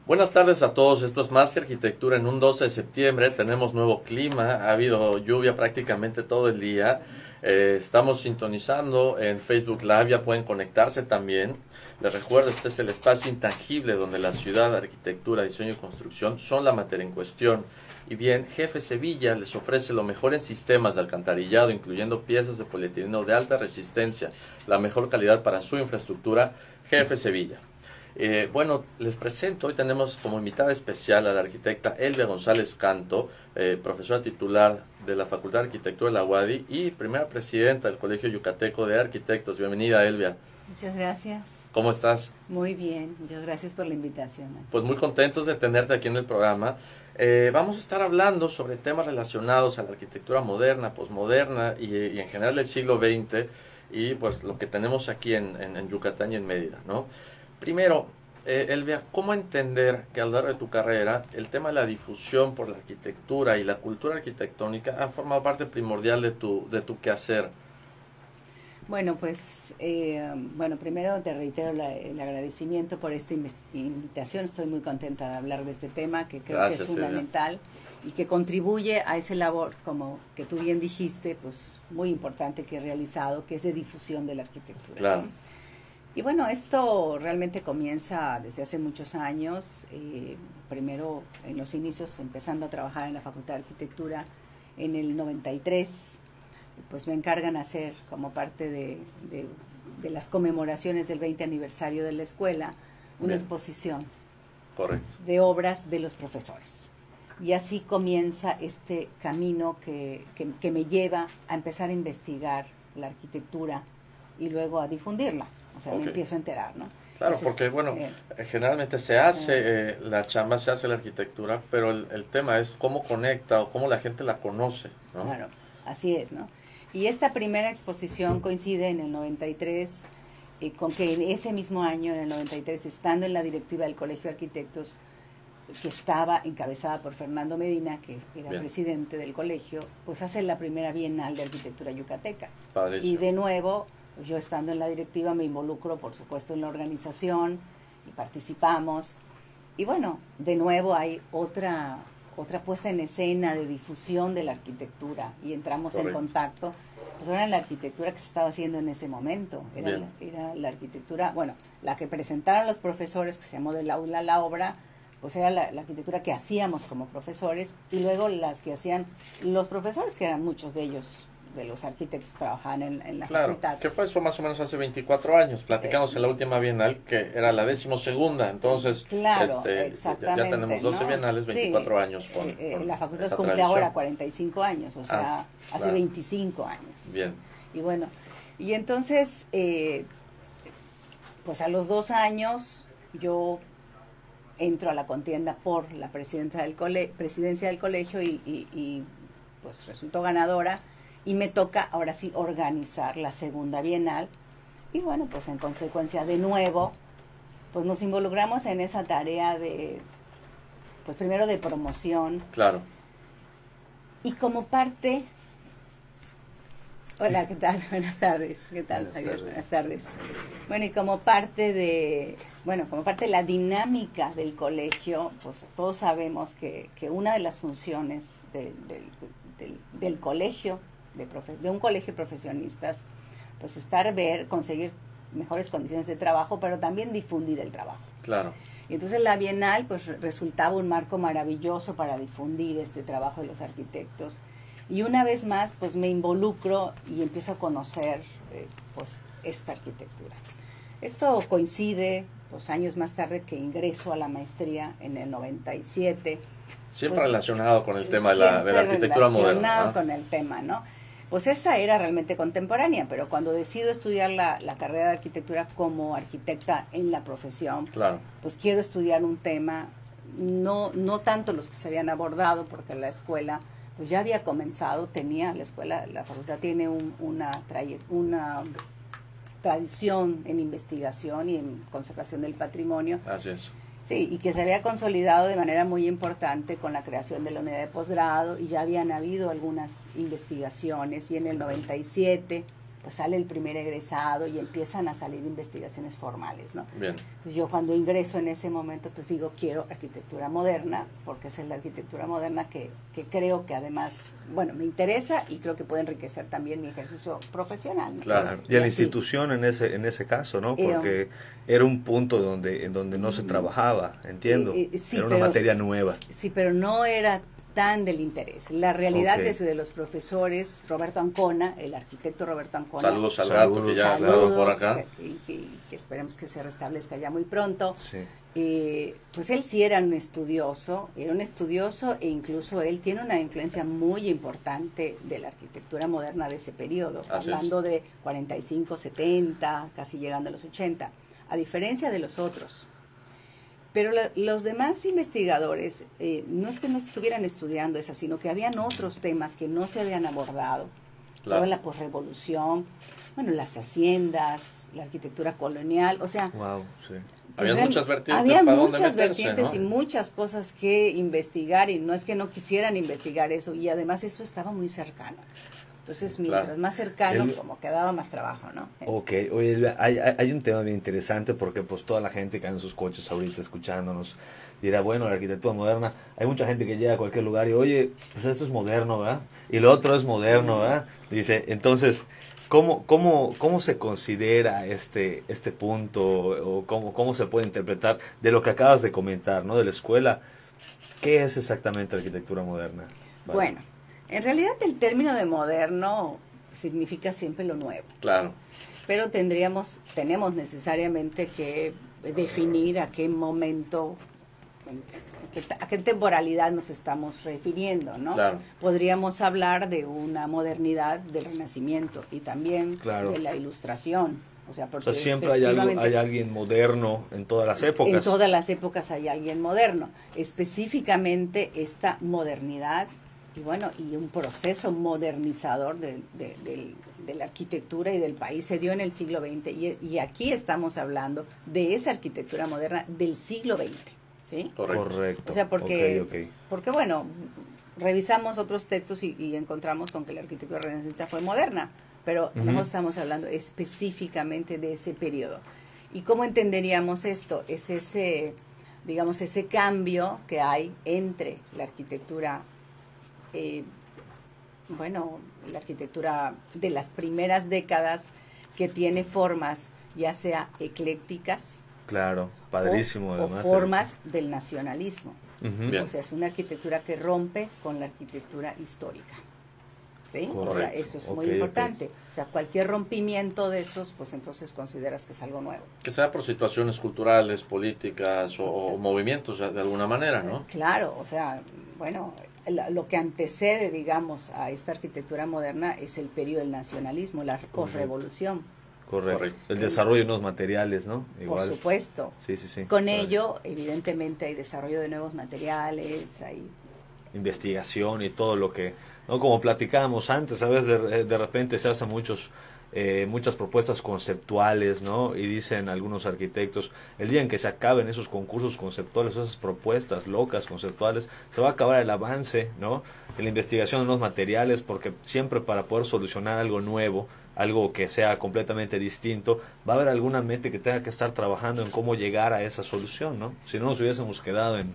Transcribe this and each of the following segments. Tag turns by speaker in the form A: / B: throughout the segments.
A: Buenas tardes a todos, esto es Más que Arquitectura en un 12 de septiembre, tenemos nuevo clima, ha habido lluvia prácticamente todo el día, estamos sintonizando en Facebook Live, ya pueden conectarse también. Les recuerdo, este es el espacio intangible donde la ciudad, arquitectura, diseño y construcción son la materia en cuestión. Y bien, Jefe Sevilla les ofrece lo mejor en sistemas de alcantarillado, incluyendo piezas de polietileno de alta resistencia, la mejor calidad para su infraestructura, Jefe Sevilla. Bueno, les presento, hoy tenemos como invitada especial a la arquitecta Elvia González Canto, profesora titular de la Facultad de Arquitectura de la UADY y primera presidenta del Colegio Yucateco de Arquitectos. Bienvenida, Elvia.
B: Muchas gracias.
A: ¿Cómo estás?
B: Muy bien, muchas gracias por la invitación.
A: Pues muy contentos de tenerte aquí en el programa. Vamos a estar hablando sobre temas relacionados a la arquitectura moderna, posmoderna y en general del siglo XX y pues lo que tenemos aquí en Yucatán y en Mérida, ¿no? Primero, Elvia, ¿cómo entender que a lo largo de tu carrera el tema de la difusión por la arquitectura y la cultura arquitectónica ha formado parte primordial de tu quehacer?
B: Bueno, pues, primero te reitero el agradecimiento por esta invitación. Estoy muy contenta de hablar de este tema que creo que es fundamental y que contribuye a esa labor, como que tú bien dijiste, pues muy importante que he realizado, que es de difusión de la arquitectura.
A: Claro.
B: ¿No? Y bueno, esto realmente comienza desde hace muchos años, primero en los inicios empezando a trabajar en la Facultad de Arquitectura en el 93, pues me encargan hacer como parte de las conmemoraciones del 20 aniversario de la escuela, una exposición.
A: Correcto.
B: De obras de los profesores. Y así comienza este camino que me lleva a empezar a investigar la arquitectura y luego a difundirla. O sea, me empiezo a enterar, ¿no?
A: Claro,
B: entonces,
A: porque bueno, generalmente se hace, la chamba se hace la arquitectura, pero el tema es cómo conecta o cómo la gente la conoce, ¿no?
B: Claro, así es, ¿no? Y esta primera exposición coincide en el 93, con que en ese mismo año, en el 93, estando en la directiva del Colegio de Arquitectos, que estaba encabezada por Fernando Medina, que era presidente del colegio, pues hace la primera Bienal de Arquitectura Yucateca.
A: Padrísimo.
B: Y de nuevo, pues yo estando en la directiva me involucro, por supuesto, en la organización y participamos. Y bueno, de nuevo hay otra puesta en escena de difusión de la arquitectura y entramos en contacto. Pues era la arquitectura que se estaba haciendo en ese momento. Era la arquitectura, bueno, la que presentaron los profesores, que se llamó Del Aula a la Obra, pues era la arquitectura que hacíamos como profesores y luego las que hacían los profesores, que eran muchos de ellos, de los arquitectos trabajaban en la facultad.
A: Que fue eso más o menos hace 24 años. Platicamos en la última Bienal, que era la 12ª, entonces
B: claro,
A: ya tenemos 12
B: ¿no?
A: Bienales, 24 años.
B: La facultad cumple ahora 45 años, o sea, hace 25 años.
A: Bien.
B: Y bueno, y entonces, pues a los 2 años yo entro a la contienda por la presidencia del colegio y pues resultó ganadora. Y me toca, ahora sí, organizar la segunda Bienal. Y bueno, pues en consecuencia, de nuevo, pues nos involucramos en esa tarea de, pues primero de promoción.
A: Claro.
B: Y como parte... Hola, ¿qué tal? Buenas tardes. ¿Qué tal, Javier? Buenas tardes. Bueno, y como parte de la dinámica del colegio, pues todos sabemos que una de las funciones del colegio, de un colegio de profesionistas, pues conseguir mejores condiciones de trabajo, pero también difundir el trabajo.
A: Claro.
B: Y entonces la Bienal pues resultaba un marco maravilloso para difundir este trabajo de los arquitectos. Y una vez más pues me involucro y empiezo a conocer pues esta arquitectura. Esto coincide pues años más tarde que ingreso a la maestría en el 97.
A: Siempre
B: pues,
A: relacionado con el tema de la arquitectura moderna.
B: Relacionado con el tema, ¿no? Pues esta era realmente contemporánea, pero cuando decido estudiar la carrera de arquitectura como arquitecta en la profesión,
A: claro,
B: pues quiero estudiar un tema, no tanto los que se habían abordado, porque la escuela pues ya había comenzado, la facultad tiene una tradición en investigación y en conservación del patrimonio.
A: Así es.
B: Sí, y que se había consolidado de manera muy importante con la creación de la unidad de posgrado y ya habían habido algunas investigaciones y en el 97 pues sale el primer egresado y empiezan a salir investigaciones formales, ¿no?
A: Bien.
B: Pues yo cuando ingreso en ese momento, pues digo, quiero arquitectura moderna, porque esa es la arquitectura moderna que creo que además, bueno, me interesa y creo que puede enriquecer también mi ejercicio profesional, ¿no?
C: Claro. Y a la institución en ese caso, ¿no? Porque era un punto en donde no se trabajaba, entiendo.
B: Sí,
C: era una materia nueva.
B: Sí, pero no era tan del interés. La realidad es de los profesores, Roberto Ancona, el arquitecto Roberto Ancona.
A: Saludos al gato que ya ha estado por acá.
B: Y que esperemos que se restablezca ya muy pronto.
C: Sí.
B: Pues él sí era un estudioso e incluso él tiene una influencia muy importante de la arquitectura moderna de ese periodo, hablando de 45, 70, casi llegando a los 80, a diferencia de los otros. Pero los demás investigadores no es que no estuvieran estudiando esa, sino que habían otros temas que no se habían abordado. Claro. Toda la posrevolución, bueno, las haciendas, la arquitectura colonial, o sea...
C: Wow, sí.
B: Pues
A: había muchas vertientes para dónde meterse, ¿no?
B: Y muchas cosas que investigar, y no es que no quisieran investigar eso, y además eso estaba muy cercano. Entonces, mientras más cercano, como que daba más trabajo, ¿no?
C: Ok, oye, hay un tema bien interesante porque pues toda la gente que anda en sus coches ahorita escuchándonos dirá, bueno, la arquitectura moderna, hay mucha gente que llega a cualquier lugar y, oye, pues esto es moderno, ¿verdad? Y lo otro es moderno, ¿verdad? Dice, entonces, ¿cómo se considera este punto o cómo se puede interpretar de lo que acabas de comentar, ¿no? De la escuela, ¿qué es exactamente arquitectura moderna?
B: Vale. Bueno. En realidad el término de moderno significa siempre lo nuevo.
A: Claro.
B: Pero tenemos necesariamente que definir a qué momento, a qué temporalidad nos estamos refiriendo, ¿no?
A: Claro.
B: Podríamos hablar de una modernidad del Renacimiento y también de la Ilustración. O sea,
C: siempre hay alguien moderno en todas las épocas.
B: En todas las épocas hay alguien moderno. Específicamente esta modernidad y bueno, y un proceso modernizador de la arquitectura y del país se dio en el siglo XX, y aquí estamos hablando de esa arquitectura moderna del siglo XX, ¿sí?
C: Correcto.
B: O sea, porque bueno, revisamos otros textos y encontramos con que la arquitectura renacentista fue moderna, pero no estamos hablando específicamente de ese periodo. ¿Y cómo entenderíamos esto? Es ese cambio que hay entre la arquitectura la arquitectura de las primeras décadas, que tiene formas ya sea eclécticas,
C: claro, padrísimo, además,
B: o formas del nacionalismo.
A: O
B: sea, es una arquitectura que rompe con la arquitectura histórica, ¿sí?
C: Correcto.
B: O sea, eso es muy importante. O sea, cualquier rompimiento de esos, pues entonces consideras que es algo nuevo.
A: Que sea por situaciones culturales, políticas o movimientos de alguna manera, ¿no?
B: Claro, o sea, bueno, lo que antecede, digamos, a esta arquitectura moderna es el periodo del nacionalismo, la posrevolución.
C: Correcto. El desarrollo de nuevos materiales, ¿no?
B: Igual. Por supuesto.
C: Sí.
B: Con ello, evidentemente, hay desarrollo de nuevos materiales, hay
C: investigación y todo lo que, ¿no? Como platicábamos antes, ¿sabes? De repente se hacen muchas propuestas conceptuales, ¿no? Y dicen algunos arquitectos, el día en que se acaben esos concursos conceptuales, esas propuestas locas, conceptuales, se va a acabar el avance, ¿no? En la investigación de nuevos materiales, porque siempre para poder solucionar algo nuevo, algo que sea completamente distinto, va a haber alguna mente que tenga que estar trabajando en cómo llegar a esa solución, ¿no? Si no nos hubiésemos quedado en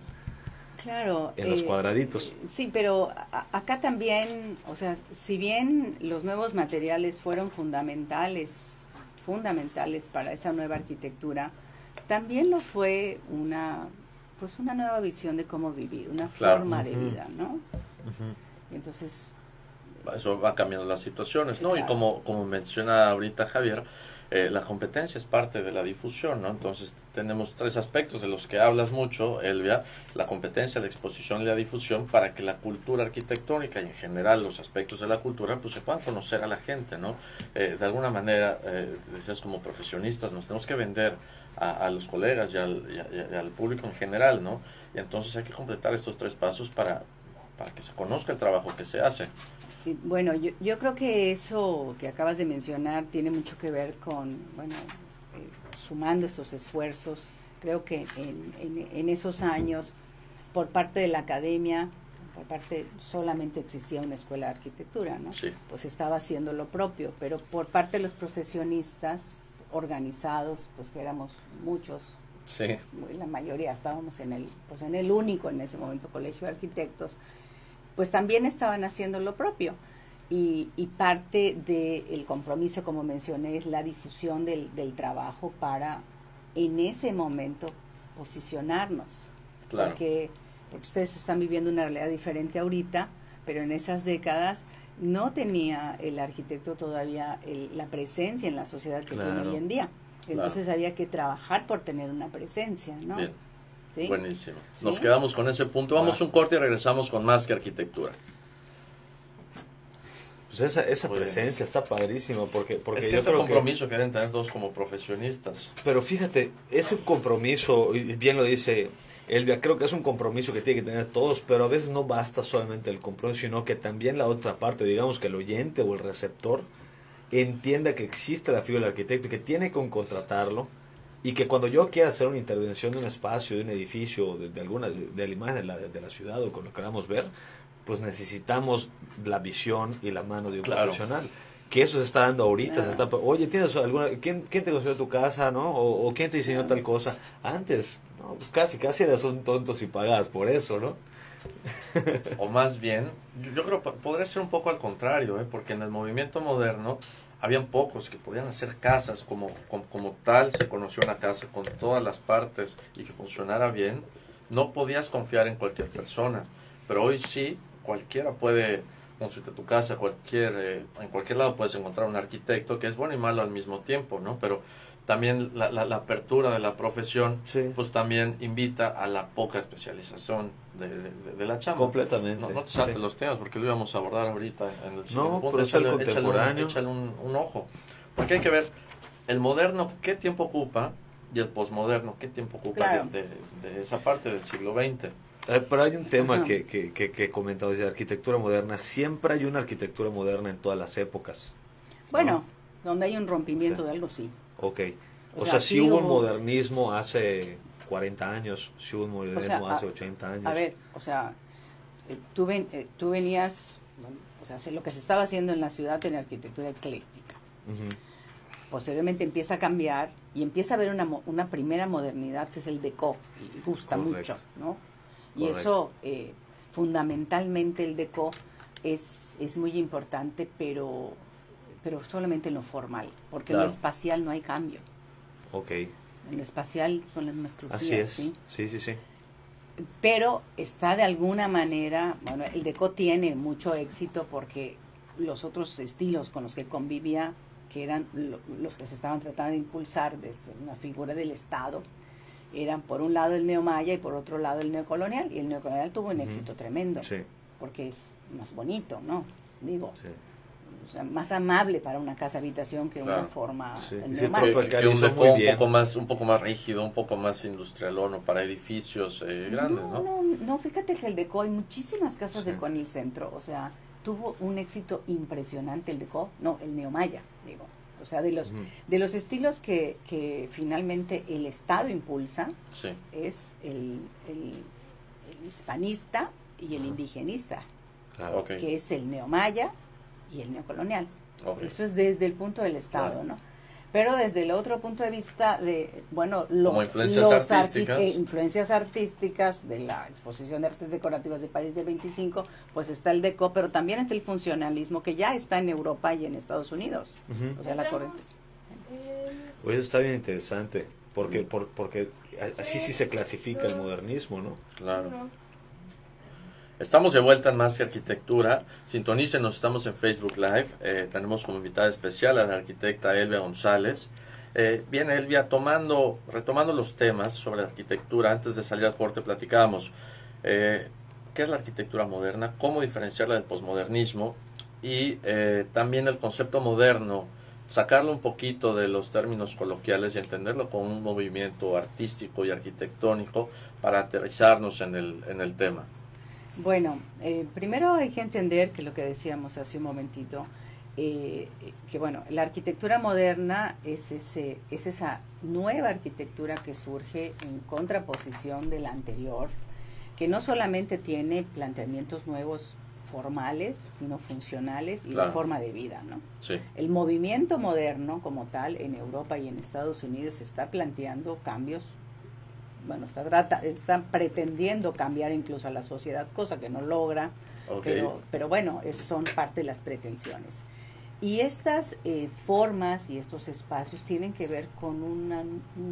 C: los cuadraditos.
B: Sí, pero acá también, o sea, si bien los nuevos materiales fueron fundamentales para esa nueva arquitectura, también lo fue una nueva visión de cómo vivir, una forma de vida, ¿no? Entonces,
A: eso va cambiando las situaciones, ¿no?
B: Claro.
A: Y como menciona ahorita Javier, la competencia es parte de la difusión, ¿no? Entonces tenemos tres aspectos de los que hablas mucho, Elvia: la competencia, la exposición y la difusión, para que la cultura arquitectónica y en general los aspectos de la cultura pues se puedan conocer a la gente, ¿no? De alguna manera, decías, como profesionistas nos tenemos que vender a los colegas y al público en general, ¿no? Y entonces hay que completar estos tres pasos para que se conozca el trabajo que se hace.
B: Bueno, yo creo que eso que acabas de mencionar tiene mucho que ver con, sumando estos esfuerzos. Creo que en esos años, por parte de la academia, aparte solamente existía una escuela de arquitectura, ¿no?
A: Sí.
B: Pues estaba haciendo lo propio, pero por parte de los profesionistas organizados, pues que éramos muchos,
A: Sí.
B: la mayoría estábamos en el único en ese momento colegio de arquitectos, pues también estaban haciendo lo propio. Y parte del compromiso, como mencioné, es la difusión del trabajo para en ese momento posicionarnos.
A: Claro.
B: Porque ustedes están viviendo una realidad diferente ahorita, pero en esas décadas no tenía el arquitecto todavía la presencia en la sociedad que tiene hoy en día. Entonces había que trabajar por tener una presencia, ¿no?
A: Bien.
B: ¿Sí?
A: Buenísimo.
B: ¿Sí?
A: Nos quedamos con ese punto. Vamos un corte y regresamos con más que arquitectura.
C: Pues esa presencia está padrísima porque
A: es que
C: yo
A: ese
C: creo
A: compromiso que deben tener todos como profesionistas.
C: Pero fíjate, ese compromiso, y bien lo dice Elvia, creo que es un compromiso que tiene que tener todos, pero a veces no basta solamente el compromiso, sino que también la otra parte, digamos que el oyente o el receptor, entienda que existe la figura del arquitecto, que tiene que contratarlo, y que cuando yo quiera hacer una intervención de un espacio, de un edificio, de la imagen de la ciudad o con lo que queramos ver, pues necesitamos la visión y la mano de un profesional. Que eso se está dando ahorita. Oye, ¿tienes quién te construyó tu casa, no? O quién te diseñó tal cosa. Antes, no, casi eras un tonto si pagabas por eso, ¿no?
A: O más bien, yo creo que podría ser un poco al contrario, porque en el movimiento moderno habían pocos que podían hacer casas como tal. Se conoció una casa con todas las partes y que funcionara bien. No podías confiar en cualquier persona, pero hoy sí, cualquiera puede construirte tu casa, en cualquier lado puedes encontrar un arquitecto, que es bueno y malo al mismo tiempo, ¿no? Pero también la apertura de la profesión,
C: sí,
A: pues también invita a la poca especialización de la chamba.
C: Completamente.
A: No te saltes los temas, porque lo íbamos a abordar ahorita en el siguiente punto.
C: Pero el contemporáneo.
A: Échale un ojo. Porque hay que ver el moderno qué tiempo ocupa y el posmoderno qué tiempo ocupa,
B: claro,
A: de esa parte del siglo XX.
C: Pero hay un tema que he comentado desde arquitectura moderna. Siempre hay una arquitectura moderna en todas las épocas, ¿no?
B: Bueno, donde hay un rompimiento de algo, sí.
C: Ok. O sea, sí hubo un modernismo hace 40 años, sí hubo un modernismo hace 80 años.
B: A ver, o sea, tú venías, bueno, o sea, lo que se estaba haciendo en la ciudad en arquitectura ecléctica.
C: Uh-huh.
B: Posteriormente empieza a cambiar y empieza a haber una primera modernidad que es el déco, y gusta mucho, ¿no? Y eso, fundamentalmente el déco es muy importante, pero solamente en lo formal, porque en lo espacial no hay cambio.
C: Ok.
B: En lo espacial son las mismas crujías.
C: Así es,
B: ¿sí?
C: Sí.
B: Pero está de alguna manera, bueno, el déco tiene mucho éxito porque los otros estilos con los que convivía, que eran los que se estaban tratando de impulsar desde una figura del Estado, eran por un lado el neomaya y por otro lado el neocolonial, y el neocolonial tuvo un éxito tremendo, sí, porque es más bonito, ¿no? Digo, sí, o sea, más amable para una casa habitación que una forma neomaya.
A: Que un deco un poco más rígido, un poco más industrialón, o para edificios grandes, ¿no?
B: No, fíjate que el deco, hay muchísimas casas deco en el centro, o sea, tuvo un éxito impresionante el deco, el neomaya, digo. O sea, de los estilos que finalmente el Estado impulsa, sí, es el hispanista y el indigenista, claro, que es el neomaya y el neocolonial. Okay. Eso es desde el punto del Estado, claro, ¿no? Pero desde el otro punto de vista de, bueno,
A: como
B: influencias artísticas de la Exposición de Artes Decorativas de París del 25, pues está el déco, pero también está el funcionalismo que ya está en Europa y en Estados Unidos. O sea, la corriente.
C: Pues eso está bien interesante, porque así sí se clasifica el modernismo, ¿no?
A: Claro. Estamos de vuelta en Más que Arquitectura. Sintonícenos, estamos en Facebook Live. Tenemos como invitada especial a la arquitecta Elvia González. Bien, Elvia, retomando los temas sobre arquitectura, antes de salir al corte platicábamos qué es la arquitectura moderna, cómo diferenciarla del posmodernismo y también el concepto moderno, sacarlo un poquito de los términos coloquiales y entenderlo como un movimiento artístico y arquitectónico para aterrizarnos en el tema.
B: Bueno, primero hay que entender que lo que decíamos hace un momentito, que bueno, la arquitectura moderna es esa nueva arquitectura que surge en contraposición de la anterior, que no solamente tiene planteamientos nuevos formales, sino funcionales y
A: Claro.
B: de forma de vida, ¿no?
A: Sí,
B: El movimiento moderno como tal en Europa y en Estados Unidos está planteando cambios, bueno, está pretendiendo cambiar incluso a la sociedad, cosa que no logra,
A: ok.
B: pero bueno, son parte de las pretensiones. Y estas formas y estos espacios tienen que ver con una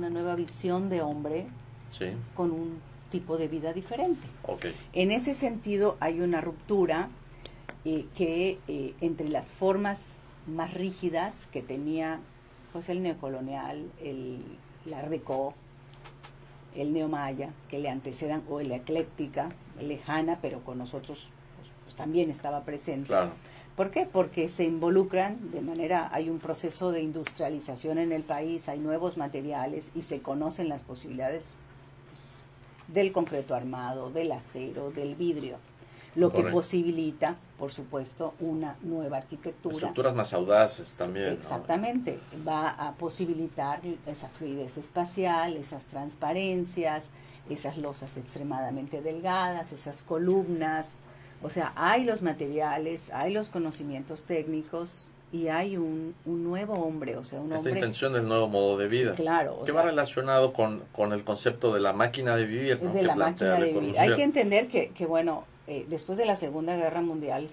B: nueva visión de hombre,
A: Sí,
B: con un tipo de vida diferente.
A: ok.
B: En ese sentido hay una ruptura que entre las formas más rígidas que tenía pues el neocolonial, el Art Deco, el neomaya, que le antecedan, o la ecléctica, lejana, pero con nosotros pues también estaba presente.
A: Claro,
B: ¿Por qué? Porque se involucran de manera, hay un proceso de industrialización en el país, hay nuevos materiales y se conocen las posibilidades pues, del concreto armado, del acero, del vidrio, lo que
A: Correcto.
B: posibilita, por supuesto, una nueva arquitectura.
A: estructuras más audaces también, ¿no?
B: Exactamente, va a posibilitar esa fluidez espacial, esas transparencias, esas losas extremadamente delgadas, esas columnas. O sea, hay los materiales, hay los conocimientos técnicos y hay un nuevo hombre, o sea, un
A: Esta
B: hombre...
A: intención del nuevo modo de vida.
B: Claro. O
A: Que
B: sea,
A: va relacionado con el concepto de la máquina de vivir, ¿no?
B: de
A: que
B: la
A: plantea
B: máquina
A: Le
B: de vivir.
A: Corbusier.
B: Hay que entender que bueno, después de la Segunda Guerra Mundial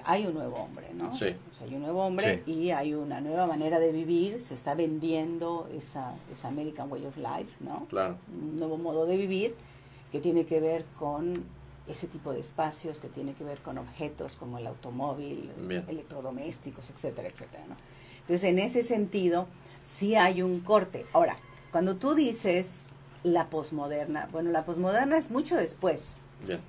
B: hay un nuevo hombre, ¿no?
A: Sí.
B: O sea, hay un nuevo hombre
C: Sí.
B: y hay una nueva manera de vivir, se está vendiendo esa American Way of Life, ¿no?
A: Claro,
B: Un nuevo modo de vivir que tiene que ver con ese tipo de espacios, que tiene que ver con objetos como el automóvil,
A: Bien.
B: electrodomésticos, etcétera, etcétera, ¿no? Entonces, en ese sentido, sí hay un corte. Ahora, cuando tú dices la posmoderna, bueno, la posmoderna es mucho después.
A: bien,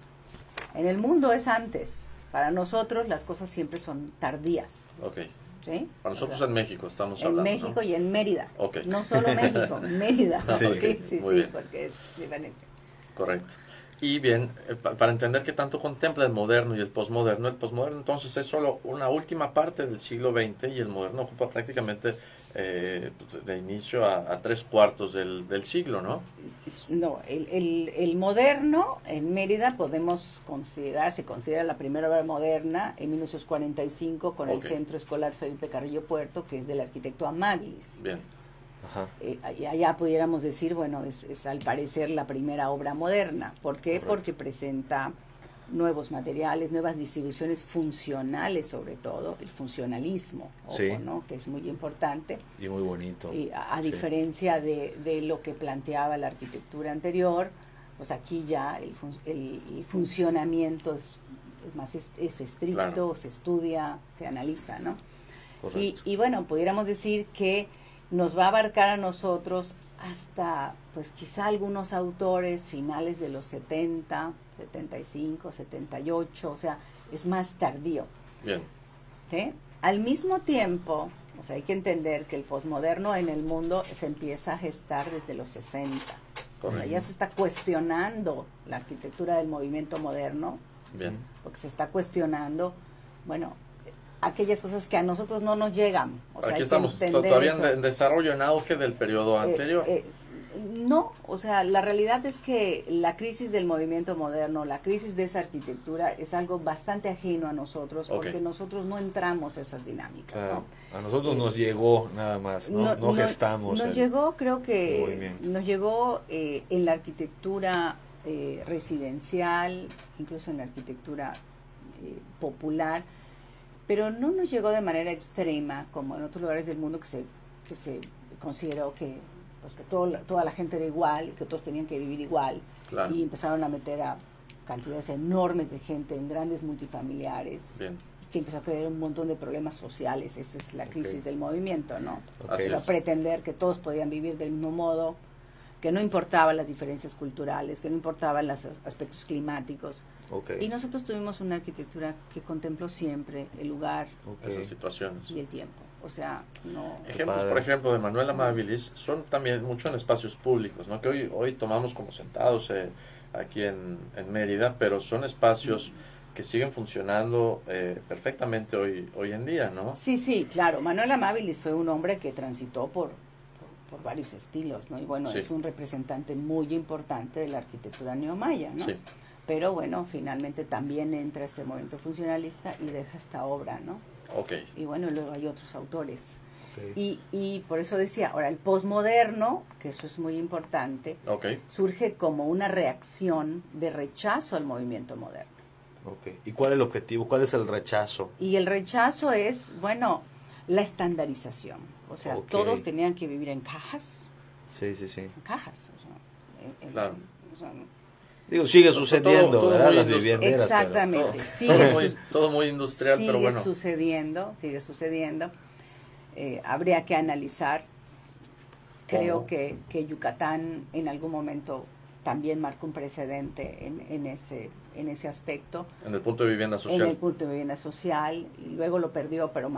B: En el mundo es antes. Para nosotros las cosas siempre son tardías,
A: ok.
B: ¿sí?
A: Para nosotros
B: O sea,
A: en México estamos
B: en
A: hablando,
B: México
A: ¿no?
B: y en Mérida.
A: Ok.
B: No solo México, Mérida.
A: Sí,
B: Sí,
A: muy bien.
B: porque es diferente.
A: Correcto. Y bien, para entender qué tanto contempla el moderno y el posmoderno entonces es solo una última parte del siglo XX y el moderno ocupa prácticamente de inicio a 3/4 del siglo, ¿no?
B: No, el moderno en Mérida podemos considerar, se considera la primera obra moderna en 1945 con el
A: Ok.
B: Centro Escolar Felipe Carrillo Puerto, que es del arquitecto Amaglis.
A: Bien,
C: Ajá.
B: Allá pudiéramos decir, bueno, es al parecer la primera obra moderna. ¿Por qué?
C: Correcto.
B: Porque presenta nuevos materiales, nuevas distribuciones funcionales, sobre todo, el funcionalismo, ojo,
C: Sí.
B: ¿no? Que es muy importante.
C: Y muy bonito.
B: Y a
C: Sí.
B: diferencia de lo que planteaba la arquitectura anterior, pues aquí ya el funcionamiento es estricto,
A: Claro.
B: se estudia, se analiza, ¿no?
C: Correcto.
B: Y bueno, pudiéramos decir que nos va a abarcar a nosotros hasta, pues quizá algunos autores finales de los 70, 75, 78, o sea, es más tardío.
A: bien,
B: ¿Sí? Al mismo tiempo, o sea, hay que entender que el posmoderno en el mundo se empieza a gestar desde los 60. O sea,
A: correcto.
B: ya se está cuestionando la arquitectura del movimiento moderno,
A: Bien,
B: porque se está cuestionando, bueno, aquellas cosas que a nosotros no nos llegan. O sea, hay
A: aquí
B: que
A: estamos
B: entender
A: todavía
B: eso.
A: en desarrollo, en auge del periodo anterior.
B: No, o sea, la realidad es que la crisis del movimiento moderno, la crisis de esa arquitectura es algo bastante ajeno a nosotros, porque
A: Ok.
B: nosotros no entramos a esas dinámicas,
C: Claro.
B: ¿no?
C: A nosotros nos llegó nada más, no gestamos.
B: Nos
C: el-
B: llegó, creo que
C: movimiento.
B: nos llegó en la arquitectura residencial, incluso en la arquitectura popular, pero no nos llegó de manera extrema como en otros lugares del mundo que se consideró que pues que toda la gente era igual y que todos tenían que vivir igual,
A: Claro.
B: y empezaron a meter a cantidades enormes de gente en grandes multifamiliares,
A: Bien,
B: que empezó a crear un montón de problemas sociales. Esa es la crisis
C: Ok.
B: del movimiento, ¿no?
C: Ok.
A: Así
B: O sea,
A: es.
B: pretender que todos podían vivir del mismo modo, que no importaban las diferencias culturales, que no importaban los aspectos climáticos.
C: Ok.
B: Y nosotros tuvimos una arquitectura que contempló siempre el lugar
C: Ok.
A: esas situaciones.
B: y el tiempo. O sea, no...
A: Ejemplos,
C: Padre.
A: por ejemplo, de Manuel Amabilis son también mucho en espacios públicos, ¿no? Que hoy tomamos como sentados aquí en Mérida, pero son espacios que siguen funcionando perfectamente hoy en día, ¿no?
B: Sí, sí, claro. Manuel Amabilis fue un hombre que transitó por varios estilos, ¿no? Y bueno,
A: Sí.
B: es un representante muy importante de la arquitectura neomaya, ¿no?
A: Sí,
B: pero bueno, finalmente también entra este movimiento funcionalista y deja esta obra, ¿no?
A: Okay.
B: Y bueno, luego hay otros autores.
C: Okay.
B: Y por eso decía, ahora el posmoderno, que eso es muy importante,
A: Okay.
B: surge como una reacción de rechazo al movimiento moderno.
C: Okay. ¿Y cuál es el objetivo? ¿Cuál es el rechazo?
B: Y el rechazo es, bueno, la estandarización. O sea,
C: Okay.
B: todos tenían que vivir en cajas.
C: Sí, sí, sí.
B: En cajas. O sea,
A: Claro.
B: o sea,
C: Digo, sigue sucediendo,
A: todo
C: ¿verdad?
A: muy
C: Las
A: industrial.
C: vivienderas.
B: exactamente.
A: Todo,
B: Sigue
A: todo muy industrial,
B: sigue
A: pero bueno.
B: sigue sucediendo. Habría que analizar. Creo
A: ¿Cómo?
B: que Yucatán en algún momento también marcó un precedente en ese aspecto.
A: En el punto de vivienda social.
B: En el punto de vivienda social, y luego lo perdió, pero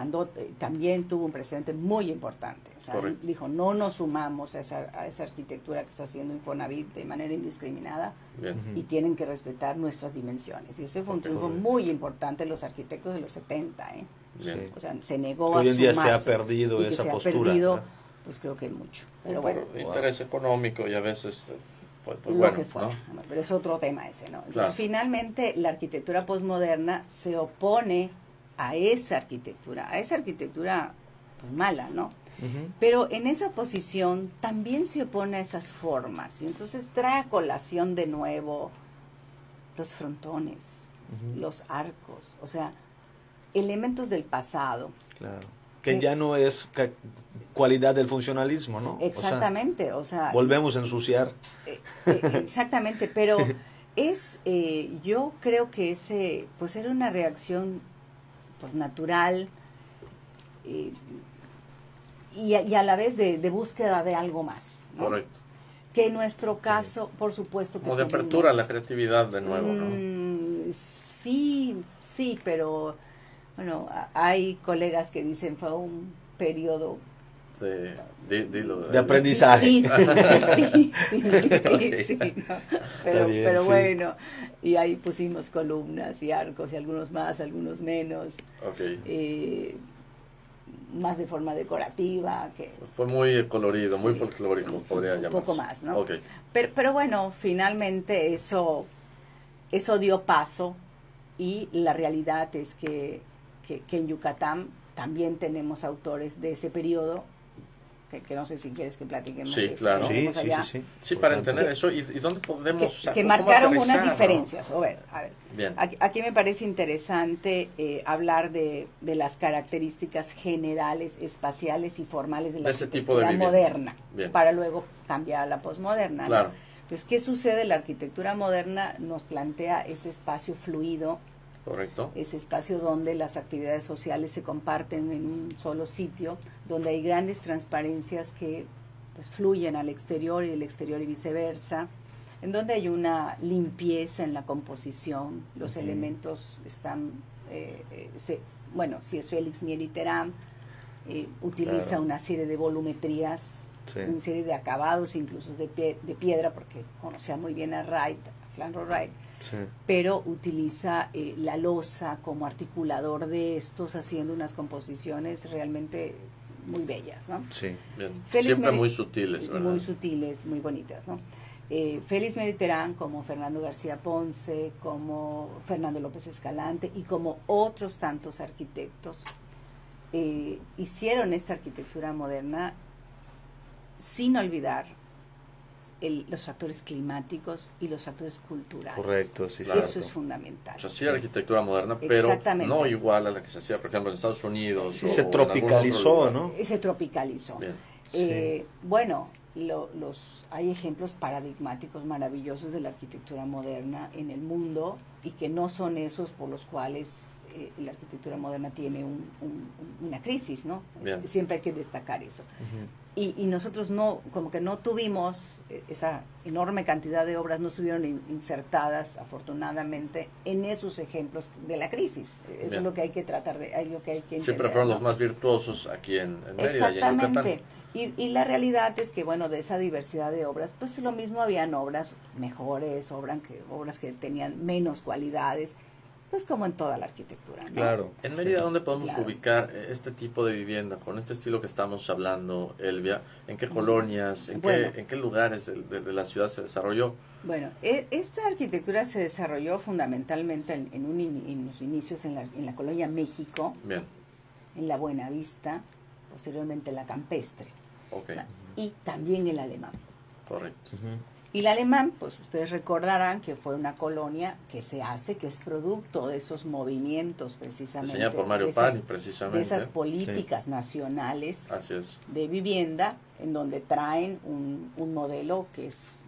B: también tuvo un precedente muy importante. O sea,
A: Correcto.
B: dijo, no nos sumamos a esa arquitectura que está haciendo Infonavit de manera indiscriminada
A: Bien.
C: Ujú.
B: y tienen que respetar nuestras dimensiones. Y ese fue un
A: Ok,
B: triunfo
C: correcto.
B: muy importante de los arquitectos de los 70, ¿eh?
A: Bien.
C: Sí.
B: O sea, se negó
C: Que hoy en
B: a
C: día se ha
B: sumarse,
C: perdido
B: y que
C: esa
B: se
C: postura,
B: ha perdido,
C: ¿no?
B: pues creo que mucho. Pero
A: Por
B: bueno,
A: interés económico y a veces, pues
B: lo
A: bueno,
B: que fuera,
A: ¿no?
B: pero es otro tema ese, ¿no? Entonces,
A: Claro.
B: finalmente, la arquitectura posmoderna se opone a esa arquitectura pues, mala, ¿no?
C: Ujú.
B: Pero en esa posición también se opone a esas formas, y entonces trae a colación de nuevo los frontones,
C: Ujú.
B: los arcos, o sea, elementos del pasado.
C: Claro. Que ya no es cualidad del funcionalismo, ¿no?
B: Exactamente,
C: O sea, volvemos a ensuciar.
B: Exactamente, pero yo creo que ese, pues era una reacción, pues natural, y a la vez de búsqueda de algo más, ¿no?
A: Correcto.
B: Que en nuestro caso, por supuesto que
A: Como de
B: tuvimos-
A: apertura a la creatividad de nuevo, ¿no?
B: Sí, pero bueno, hay colegas que dicen fue un periodo
A: Dilo.
C: De aprendizaje.
B: difícil, ¿no?
C: Está bien,
B: pero
C: sí.
B: bueno, y ahí pusimos columnas y arcos, y algunos más, algunos menos,
A: Ok.
B: más de forma decorativa, que
A: Fue muy colorido, muy
B: Sí,
A: folclórico, podría
B: un
A: llamarse.
B: poco más, ¿no?
A: Ok.
B: Pero bueno, finalmente eso dio paso, y la realidad es que en Yucatán también tenemos autores de ese periodo, que no sé si quieres que platiquemos
A: Sí,
B: de eso,
A: claro.
B: que
C: Sí,
B: tenemos
C: sí,
B: allá,
C: sí, sí.
A: Sí, para
C: Importante.
A: entender eso, ¿y dónde podemos...
B: que
A: cómo
B: marcaron
A: aterrizar,
B: unas
A: ¿no?
B: diferencias. A ver,
A: Bien.
B: aquí me parece interesante hablar de las características generales, espaciales y formales de la
A: De ese tipo de
B: arquitectura
A: vivienda.
B: moderna,
A: Bien.
B: para luego cambiar a la posmoderna, ¿no?
A: Claro.
B: Entonces, ¿qué sucede? La arquitectura moderna nos plantea ese espacio fluido,
A: Correcto.
B: ese espacio donde las actividades sociales se comparten en un solo sitio, donde hay grandes transparencias que pues, fluyen al exterior y del exterior y viceversa, en donde hay una limpieza en la composición, los
C: Ujú.
B: elementos están, si es Félix Mier y Terán, utiliza
C: Claro.
B: una serie de volumetrías,
C: Sí.
B: una serie de acabados, incluso de piedra, porque conocía muy bien a Wright, a Flanro Wright,
C: Sí.
B: pero utiliza la loza como articulador de estos, haciendo unas composiciones realmente muy bellas, ¿no?
C: Sí.
A: Bien.
B: Félix
A: Siempre
B: Meri-
A: muy sutiles, ¿verdad?
B: Muy sutiles, muy bonitas, ¿no? Félix Mediterrán, como Fernando García Ponce, como Fernando López Escalante y como otros tantos arquitectos, hicieron esta arquitectura moderna sin olvidar los factores climáticos y los factores culturales.
C: Correcto, sí,
A: Claro.
B: Eso es fundamental.
A: O sea, sí, arquitectura moderna, pero
B: Exactamente.
A: no igual a la que se hacía, por ejemplo, en Estados Unidos.
C: Sí,
A: o
C: se
A: en algún
C: tropicalizó,
A: otro lugar.
C: ¿no?
B: Se tropicalizó.
A: Bien.
B: Bueno, hay ejemplos paradigmáticos maravillosos de la arquitectura moderna en el mundo, y que no son esos por los cuales la arquitectura moderna tiene una crisis, ¿no?
A: Bien.
B: Siempre hay que destacar eso.
C: Ujú.
B: Y nosotros no tuvimos esa enorme cantidad de obras, no estuvieron insertadas, afortunadamente, en esos ejemplos de la crisis. Eso
A: Bien.
B: es lo que hay que tratar de, es lo que hay que entender,
A: Siempre fueron
B: ¿no?
A: los más virtuosos aquí en Mérida y en
B: Exactamente.
A: Yucatán.
B: Y la realidad es que, bueno, de esa diversidad de obras, pues lo mismo habían obras mejores, obras que tenían menos cualidades, pues como en toda la arquitectura, ¿no?
C: Claro.
A: En Mérida, ¿dónde podemos
B: Claro.
A: ubicar este tipo de vivienda con este estilo que estamos hablando, Elvia? ¿En qué colonias,
B: Bueno.
A: en qué lugares de la ciudad se desarrolló?
B: Bueno, esta arquitectura se desarrolló fundamentalmente en los inicios en la colonia México,
A: Bien,
B: en la Buenavista, posteriormente en la Campestre,
A: ok,
B: y también el Alemán.
A: correcto.
B: Y el Alemán, pues ustedes recordarán que fue una colonia que es producto de esos movimientos precisamente.
A: Diseñada por Mario
B: de esas-
A: Pani, precisamente.
B: de esas políticas nacionales
A: Así es.
B: de vivienda, en donde traen un modelo que es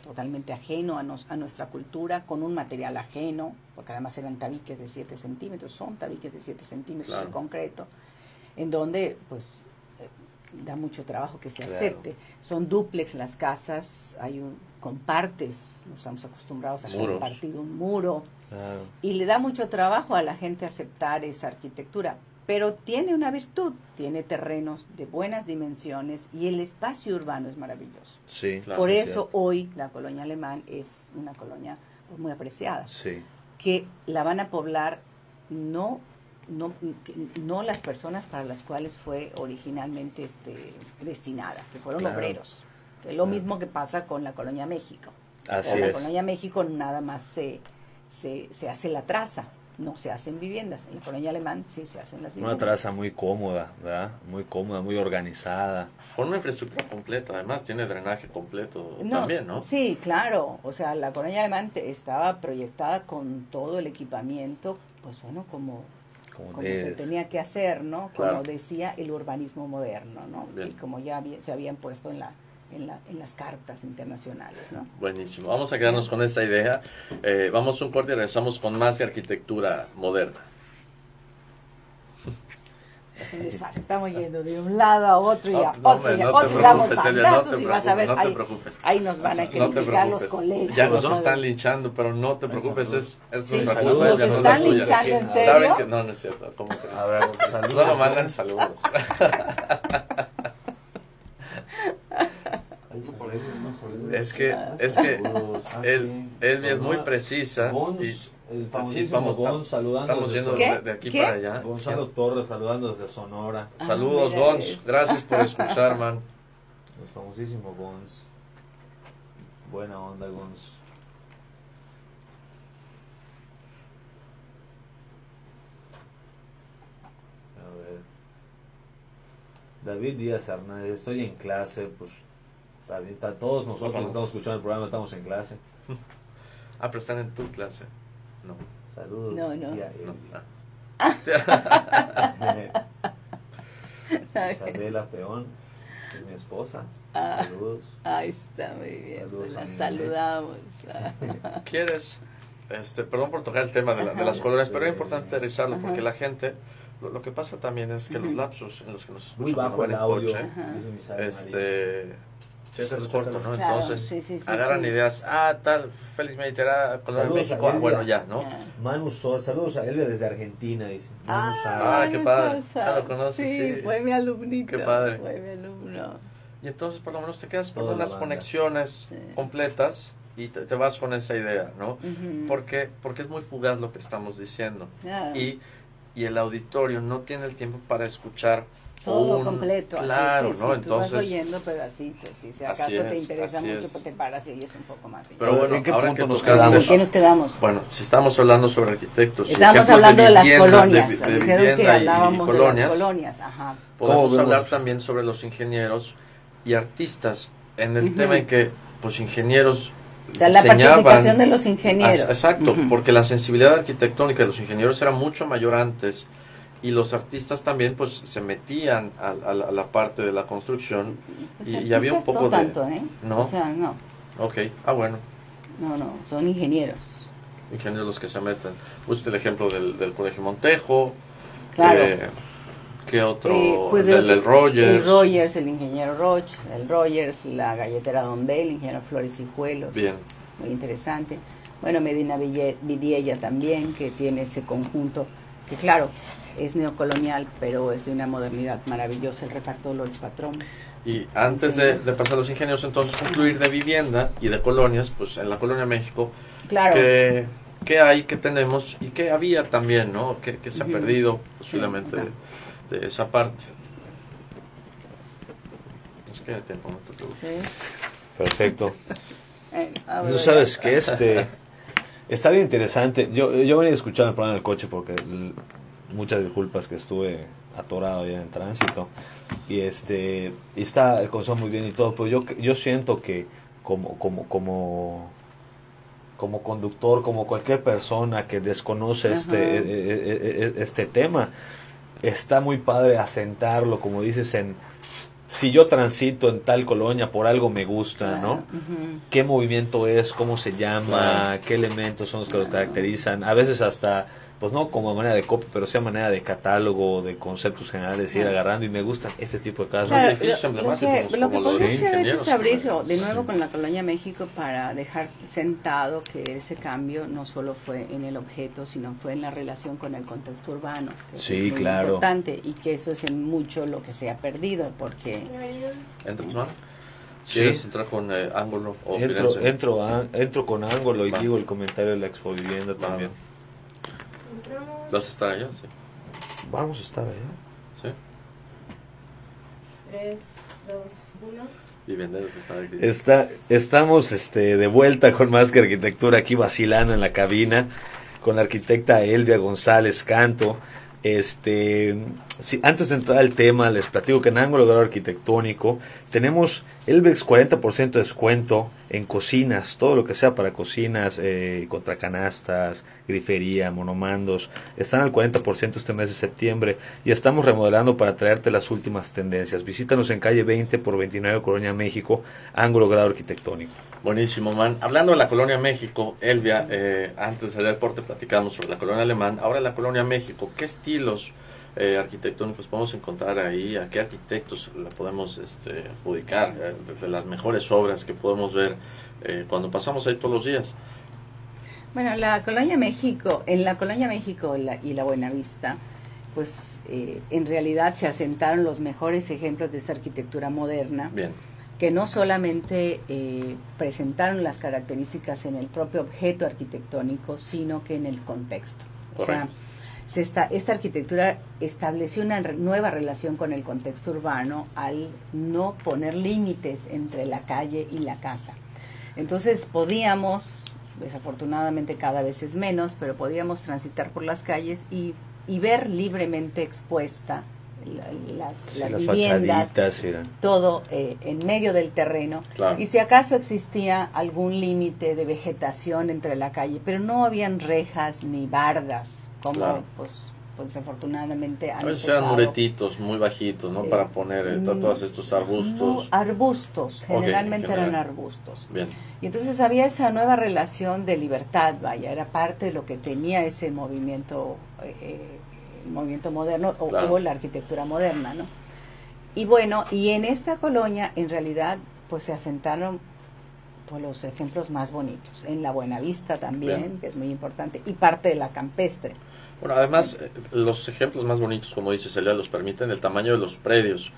B: totalmente ajeno a nuestra cultura, con un material ajeno, porque además eran tabiques de 7 centímetros, son tabiques de 7 centímetros
A: Claro.
B: en concreto, en donde pues da mucho trabajo que se
C: Claro.
B: acepte. Son dúplex las casas, compartes, no estamos acostumbrados a
A: Muros.
B: compartir un muro,
C: Claro.
B: y le da mucho trabajo a la gente aceptar esa arquitectura, pero tiene una virtud, tiene terrenos de buenas dimensiones y el espacio urbano es maravilloso.
C: Sí.
A: Claro,
B: Por
C: sí,
B: eso
C: cierto.
B: hoy la colonia Alemán es una colonia pues, muy apreciada,
C: Sí.
B: que la van a poblar no las personas para las cuales fue originalmente destinada, que fueron
C: Claro.
B: obreros, que es lo
C: Claro.
B: mismo que pasa con la colonia México.
C: Así
B: En la
C: es.
B: colonia México nada más se hace la traza, no se hacen viviendas. En la colonia Alemán sí se hacen las
C: Una
B: viviendas.
C: traza muy cómoda, ¿verdad? Muy cómoda, muy organizada.
A: Forma infraestructura completa, además tiene drenaje completo
B: No,
A: también, ¿no?
B: Sí, claro. O sea, la colonia Alemán estaba proyectada con todo el equipamiento, pues bueno, como se
C: debes.
B: tenía que hacer, ¿no? Como
A: Claro.
B: decía el urbanismo moderno, ¿no?
A: Bien.
B: Y como ya se habían puesto en las cartas internacionales, ¿no?
A: Buenísimo. Vamos a quedarnos con esta idea. Vamos a un corte y regresamos con más de arquitectura moderna.
B: Es un desastre. Estamos yendo de un lado a otro y
A: No,
B: a
A: no,
B: otro
A: hombre,
B: y a
A: no te
B: otro. Y damos
A: preocupes, Celia,
B: bandazos
A: no te
B: y vas a ver,
A: preocupes, no te
B: ahí,
A: preocupes.
B: ahí nos van a
A: No te
B: criticar los
A: preocupes.
B: colegas.
A: Ya nos
B: ¿no?
A: están linchando, pero no te preocupes, es
B: Sí,
A: nuestra
C: saludos.
A: culpa, ya no es la
B: ¿Están
A: tuya.
B: linchando en serio?
A: Saben que no es cierto, ¿cómo crees?
C: A ver, saludos.
A: Solo mandan saludos. Es que Elvia es muy precisa y
C: el
A: sí,
C: famosísimo
A: vamos,
C: Gonz saludando
A: estamos
C: desde
A: yendo
B: ¿Qué?
A: de aquí
B: ¿Qué?
A: para allá.
C: Gonzalo Torres saludando desde Sonora.
A: Saludos,
B: mira
A: Gonz.
B: eso.
A: Gracias por escuchar, man.
C: El famosísimo Gonz. Buena onda, Gonz. A ver. David Díaz Hernández, estoy en clase, pues está bien, todos nosotros que estamos escuchando el programa estamos en clase.
A: Ah, pero están en tu clase. No.
C: Saludos.
B: No, no.
C: tía
A: No.
C: Elvia.
A: Ah.
C: Isabela Peón, es mi esposa.
B: Ah.
C: Saludos.
B: Ahí está, muy bien.
C: Saludos,
B: Pues la
C: amiga.
B: saludamos.
A: ¿Quieres? Perdón por tocar el tema de las colonias, pero es importante aterrizarlo porque
B: Ajá.
A: la gente, lo que pasa también es que los lapsos en los que nos escuchan
C: Muy bajo
A: cuando
C: el
A: van en
C: audio.
A: coche,
B: Ajá.
C: Dice Misael María.
A: es
C: Chécalo,
A: corto,
C: chécalo.
A: ¿no?
B: Claro,
A: Entonces,
B: sí,
A: agarran
B: sí.
A: ideas, tal, Félix Mediterráneo, Colonia
C: Saludos
A: México,
C: a Elvia.
A: bueno, ya, ¿no?
B: Ya.
C: Manu Sor, saludos a Elvia desde Argentina, dice. Manu Sara.
A: Ah, qué padre.
B: Sosa.
A: Ah, lo conoces, sí.
B: Fue mi alumnito.
A: Qué padre.
B: Fue mi alumno.
A: Y entonces por lo menos te quedas con
C: Toda la
A: unas
C: banda.
A: conexiones
B: Sí.
A: completas y te vas con esa idea, ¿no?
B: Ujú.
A: Porque es muy fugaz lo que estamos diciendo.
B: Claro.
A: Y el auditorio no tiene el tiempo para escuchar
B: Todo
A: un-
B: completo. así,
A: Claro,
B: sí,
A: ¿no?
B: sí, tú vas
A: Entonces,
B: oyendo pedacitos. Si acaso
A: Así
B: te
A: es,
B: interesa
A: así
B: mucho,
A: es.
B: pues te paras y oyes un poco más.
A: pero bueno,
C: ¿En qué
A: ahora
C: punto
A: que
C: nos
A: tocaste,
C: quedamos?
B: ¿En qué nos quedamos?
A: bueno, si estamos hablando sobre arquitectos, y
B: Estamos
A: ejemplos
B: hablando de las
A: vivienda,
B: colonias.
A: de
B: Dijeron que
A: vivienda y
B: hablábamos de
A: colonias,
B: las colonias. Ajá.
A: podemos
C: ¿Cómo
A: hablar
C: vemos?
A: también sobre los ingenieros y artistas en el
B: Ujú.
A: tema en que pues ingenieros
B: O sea, la
A: diseñaban-
B: participación de los ingenieros.
A: Exacto,
B: Ujú.
A: porque la sensibilidad arquitectónica de los ingenieros era mucho mayor antes y los artistas también pues se metían a la parte de la construcción
B: Pues
A: y había un
B: artistas
A: poco
B: no
A: de...
B: tanto, ¿eh?
A: ¿No?
B: O sea, no,
A: Ok, bueno,
B: no, son ingenieros.
A: ingenieros los que se meten. Puse el ejemplo del Colegio Montejo,
B: Claro.
A: ¿qué otro?
B: Pues
A: del
B: el
A: Rogers.
B: El ingeniero Roch, el Rogers, la galletera Donde, el ingeniero Flores Hijuelos.
A: Bien,
B: Muy interesante. Bueno, Medina Vidiella también, que tiene ese conjunto, que claro, es neocolonial, pero es de una modernidad maravillosa, el reparto Dolores Patrón.
A: y antes de pasar a los ingenieros, entonces concluir de vivienda y de colonias, pues en la Colonia México,
B: Claro.
A: ¿qué qué hay, qué tenemos y qué había también, ¿no? Que se ha perdido posiblemente de esa parte. Nos queda tiempo, no te preocupes.
B: Sí.
C: Perfecto.
B: Tú
C: Tú sabes que está bien interesante. Yo venía escuchando el programa del coche porque muchas disculpas que estuve atorado ya en tránsito y está el consejo muy bien y todo, pero yo siento que como conductor, como cualquier persona que desconoce este tema, está muy padre asentarlo, como dices, si yo transito en tal colonia, por algo me gusta, ¿no? ¿Qué movimiento es? ¿Cómo se llama? ¿Qué elementos son los que los caracterizan? A veces hasta, pues no como manera de copia, pero sí a manera de catálogo, de conceptos generales, ir agarrando, y me gustan este tipo de casos.
B: Claro,
A: Edificios emblemáticos
B: lo que
A: como los
B: podría hacer
A: ingenieros,
B: es abrirlo de nuevo con la Colonia México para dejar sentado que ese cambio no solo fue en el objeto, sino fue en la relación con el contexto urbano, que eso
C: Sí,
B: es muy
C: claro.
B: importante, y que eso es en mucho lo que se ha perdido, porque
A: ¿Entra tu mano?
C: Sí.
A: ¿Quieres entrar con ángulo o Firenze?
C: Entro con ángulo y digo el comentario de la Expo Vivienda también.
A: ¿Vas a estar allá? Sí.
C: Vamos a estar allá.
A: ¿Sí?
D: 3, 2, 1.
A: Vivenderos está aquí.
C: Estamos de vuelta con Más que Arquitectura, aquí vacilando en la cabina con la arquitecta Elvia González Canto. Antes de entrar al tema, les platico que en Ángulo Grado Arquitectónico tenemos Elvex 40% de descuento en cocinas, todo lo que sea para cocinas, contracanastas, grifería, monomandos, están al 40% este mes de septiembre, y estamos remodelando para traerte las últimas tendencias. Visítanos en calle 20 por 29 Colonia México, Ángulo Grado Arquitectónico.
A: Buenísimo, man. Hablando de la Colonia México, Elvia, antes de salir al corte platicamos sobre la Colonia Alemán. Ahora la Colonia México, ¿qué estilos arquitectónicos podemos encontrar ahí? ¿A qué arquitectos la podemos adjudicar? Desde las mejores obras que podemos ver cuando pasamos ahí todos los días.
B: bueno, la Colonia México, en la Colonia México y la Buenavista, pues en realidad se asentaron los mejores ejemplos de esta arquitectura moderna.
A: Bien.
B: Que no solamente presentaron las características en el propio objeto arquitectónico, sino que en el contexto.
A: Correcto.
B: O sea, esta arquitectura estableció una nueva relación con el contexto urbano al no poner límites entre la calle y la casa. Entonces podíamos, desafortunadamente cada vez es menos, pero podíamos transitar por las calles y ver libremente expuesta las viviendas, todo en medio del terreno,
A: claro.
B: Y si acaso existía algún límite de vegetación entre la calle, pero no habían rejas ni bardas, como
A: claro.
B: pues desafortunadamente
A: a veces eran muretitos muy bajitos, ¿no? Para poner todos estos arbustos.
B: No, arbustos, generalmente
A: Okay,
B: eran arbustos.
A: Bien.
B: Y entonces había esa nueva relación de libertad, vaya, era parte de lo que tenía ese movimiento moderno
A: claro.
B: o la arquitectura moderna, ¿no? Y bueno, y en esta colonia en realidad pues se asentaron pues los ejemplos más bonitos, en la Buenavista también,
A: bien.
B: Que es muy importante, y parte de la Campestre.
A: Bueno, además los ejemplos más bonitos, como dice Celia, los permiten el tamaño de los predios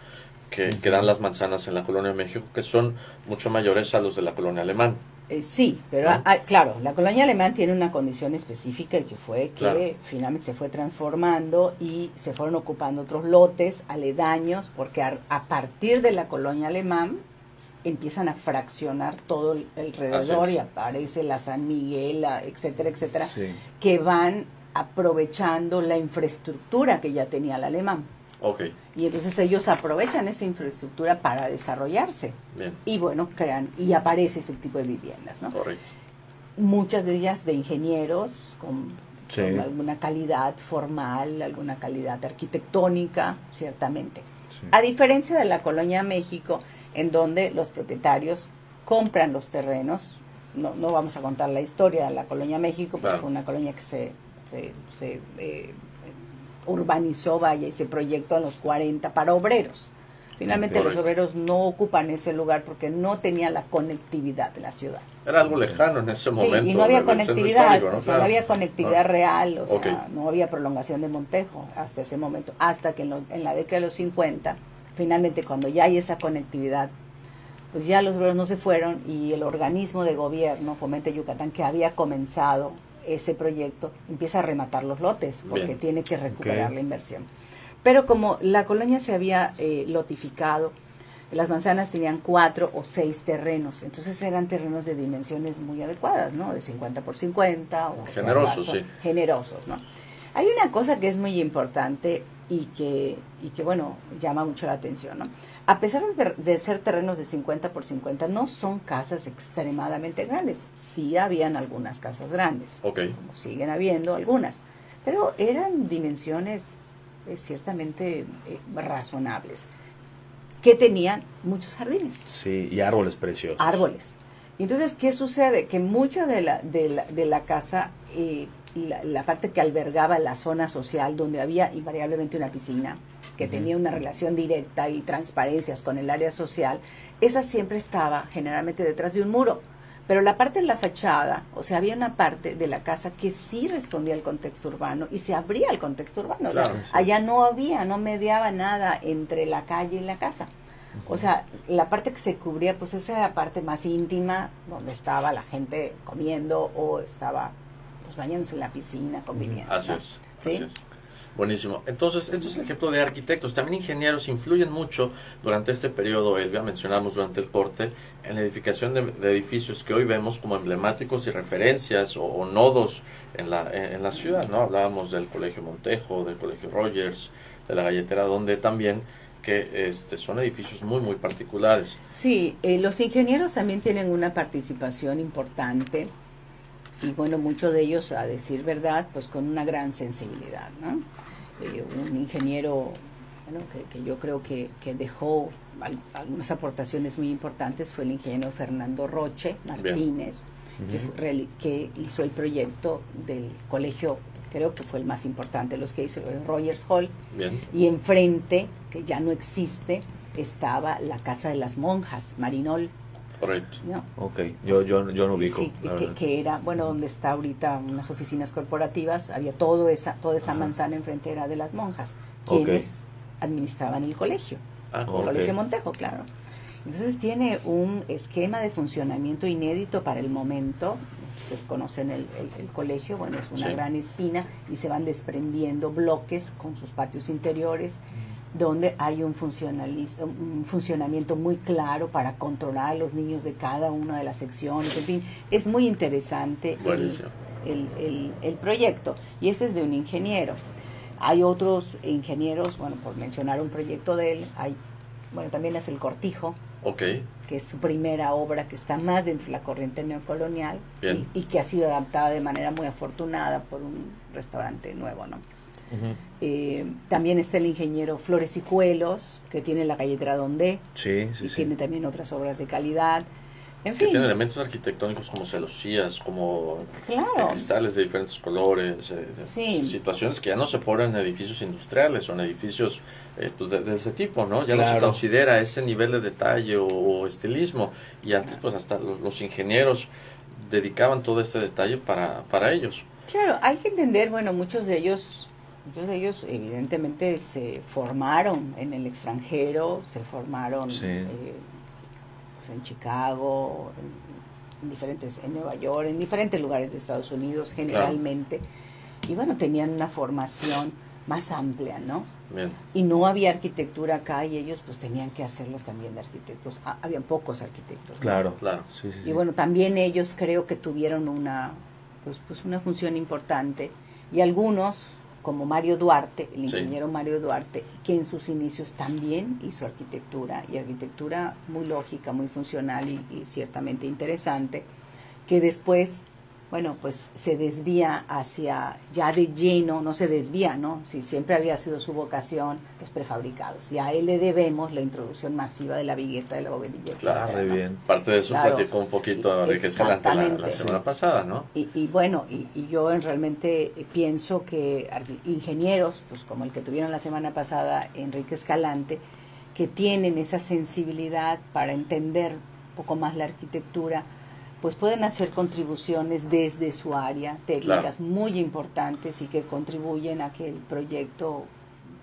A: que dan las manzanas en la Colonia México, que son mucho mayores a los de la Colonia Alemán.
B: Sí, pero claro, la Colonia Alemán tiene una condición específica, y que fue que
A: claro.
B: Finalmente se fue transformando y se fueron ocupando otros lotes aledaños, porque a partir de la Colonia Alemán empiezan a fraccionar todo alrededor y aparece la San Miguel, etcétera, etcétera,
C: Sí.
B: que van aprovechando la infraestructura que ya tenía el alemán.
A: Okay.
B: Y entonces ellos aprovechan esa infraestructura para desarrollarse.
A: Bien.
B: Y bueno, crean, y aparece ese tipo de viviendas, ¿no?
A: Correcto.
B: Muchas de ellas de ingenieros, con
C: Sí.
B: alguna calidad formal, alguna calidad arquitectónica, ciertamente.
C: Sí.
B: A diferencia de la Colonia México, en donde los propietarios compran los terrenos. No vamos a contar la historia de la Colonia México, porque
A: claro.
B: fue una colonia que se urbanizó, vaya, y se proyectó en los 40 para obreros. Finalmente
A: Correcto.
B: los obreros no ocupan ese lugar porque no tenía la conectividad de la ciudad.
A: Era algo lejano en ese momento.
B: Sí, y no había
A: del centro
B: conectividad,
A: histórico, ¿no?
B: o sea, no había conectividad real, o sea,
A: Okay.
B: no había prolongación de Montejo hasta ese momento, hasta que en la década de los 50, finalmente cuando ya hay esa conectividad, pues ya los obreros no se fueron, y el organismo de gobierno, Fomento Yucatán, que había comenzado ese proyecto, empieza a rematar los lotes, porque
A: Bien.
B: tiene que recuperar
C: Ok.
B: la inversión. Pero como la colonia se había lotificado, las manzanas tenían 4 o 6 terrenos, entonces eran terrenos de dimensiones muy adecuadas, ¿no? De 50 por 50. O
A: Generosos, sí.
B: Generosos, ¿no? Hay una cosa que es muy importante y que bueno, llama mucho la atención, ¿no? A pesar de ser terrenos de 50 por 50, no son casas extremadamente grandes. Sí habían algunas casas grandes,
A: Ok.
B: como siguen habiendo algunas, pero eran dimensiones ciertamente razonables, que tenían muchos jardines,
C: Sí, y árboles preciosos.
B: árboles. Y entonces, ¿qué sucede? Que mucha de la casa, la parte que albergaba la zona social, donde había invariablemente una piscina, que tenía una relación directa y transparencias con el área social, esa siempre estaba generalmente detrás de un muro. Pero la parte de la fachada, o sea, había una parte de la casa que sí respondía al contexto urbano y se abría al contexto urbano.
A: Claro,
B: o sea,
A: sí.
B: allá no mediaba nada entre la calle y la casa. O sea, la parte que se cubría, pues esa era la parte más íntima, donde estaba la gente comiendo o estaba pues bañándose en la piscina, conviviendo.
A: Así
B: ¿no?
A: es,
B: ¿Sí?
A: así es. Buenísimo. Entonces, esto es el ejemplo de arquitectos. También ingenieros influyen mucho durante este periodo, Elvia, mencionamos durante el corte, en la edificación de edificios que hoy vemos como emblemáticos y referencias o nodos en la ciudad, ¿no? Hablábamos del Colegio Montejo, del Colegio Rogers, de la Galletera, donde también que son edificios muy, muy particulares.
B: Sí, los ingenieros también tienen una participación importante y bueno, muchos de ellos, a decir verdad, pues con una gran sensibilidad, ¿no? Un ingeniero, bueno, que yo creo que dejó algunas aportaciones muy importantes fue el ingeniero Fernando Roche Martínez, que hizo el proyecto del colegio, creo que fue el más importante, los que hizo el Rogers Hall.
A: Bien.
B: Y enfrente, que ya no existe, estaba la Casa de las Monjas, Marinol,
A: Correcto.
B: ¿no?
C: Ok, yo no ubico.
B: Sí,
C: la verdad.
B: que era, bueno, donde está ahorita unas oficinas corporativas, había toda esa
C: Ajá.
B: manzana enfrente era de las monjas,
C: Ok.
B: quienes administraban el colegio,
A: Ah,
B: el
C: ok.
B: Colegio Montejo, claro. Entonces tiene un esquema de funcionamiento inédito para el momento. Ustedes conocen el colegio, bueno, es una
A: Sí.
B: gran espina y se van desprendiendo bloques con sus patios interiores, donde hay un funcionamiento muy claro para controlar a los niños de cada una de las secciones. En fin, es muy interesante
A: Buenísimo.
B: el proyecto, y ese es de un ingeniero. Hay otros ingenieros, bueno, por mencionar un proyecto de él, bueno, también es el Cortijo,
A: Ok.
B: que es su primera obra, que está más dentro de la corriente neocolonial
A: Bien.
B: y que ha sido adaptada de manera muy afortunada por un restaurante nuevo, ¿no?
C: Ujú.
B: También está el ingeniero Flores Hijuelos, que tiene la Galletera Donde,
C: Sí, sí,
B: y
C: sí.
B: tiene también otras obras de calidad. En
A: Que
B: fin,
A: tiene elementos arquitectónicos como celosías, como
B: claro.
A: cristales de diferentes colores,
B: Sí.
A: situaciones que ya no se ponen en edificios industriales o en edificios pues de ese tipo, ¿no? Ya no se
C: Claro.
A: considera ese nivel de detalle o estilismo, y antes pues hasta los ingenieros dedicaban todo este detalle para ellos.
B: Claro, hay que entender, bueno, muchos de ellos evidentemente se formaron en el extranjero, se formaron
C: Sí.
B: pues en Chicago, en Nueva York, en diferentes lugares de Estados Unidos generalmente, y bueno, tenían una formación más amplia, ¿no?
A: Bien.
B: Y no había arquitectura acá y ellos pues tenían que hacerlos también de arquitectos. Habían pocos arquitectos, ¿no?
C: Claro.
A: Claro.
C: Sí, sí,
B: Y
C: sí.
B: bueno, también ellos creo que tuvieron una función importante, y algunos, como Mario Duarte, el
A: Sí.
B: ingeniero Mario Duarte, que en sus inicios también hizo arquitectura, y arquitectura muy lógica, muy funcional y ciertamente interesante, que después, bueno, pues se desvía hacia, ya de lleno, no se desvía, ¿no? Si siempre había sido su vocación, los prefabricados. Y a él le debemos la introducción masiva de la vigueta, de la bovedilla,
A: Claro,
B: etcétera, ¿no?
C: bien.
A: Parte de eso
B: Claro.
A: platicó un poquito Enrique Escalante la
B: Exactamente.
A: semana pasada, ¿no?
B: Y bueno, y yo realmente pienso que ingenieros, pues como el que tuvieron la semana pasada, Enrique Escalante, que tienen esa sensibilidad para entender un poco más la arquitectura, pues pueden hacer contribuciones desde su área, técnicas muy importantes, y que contribuyen a que el proyecto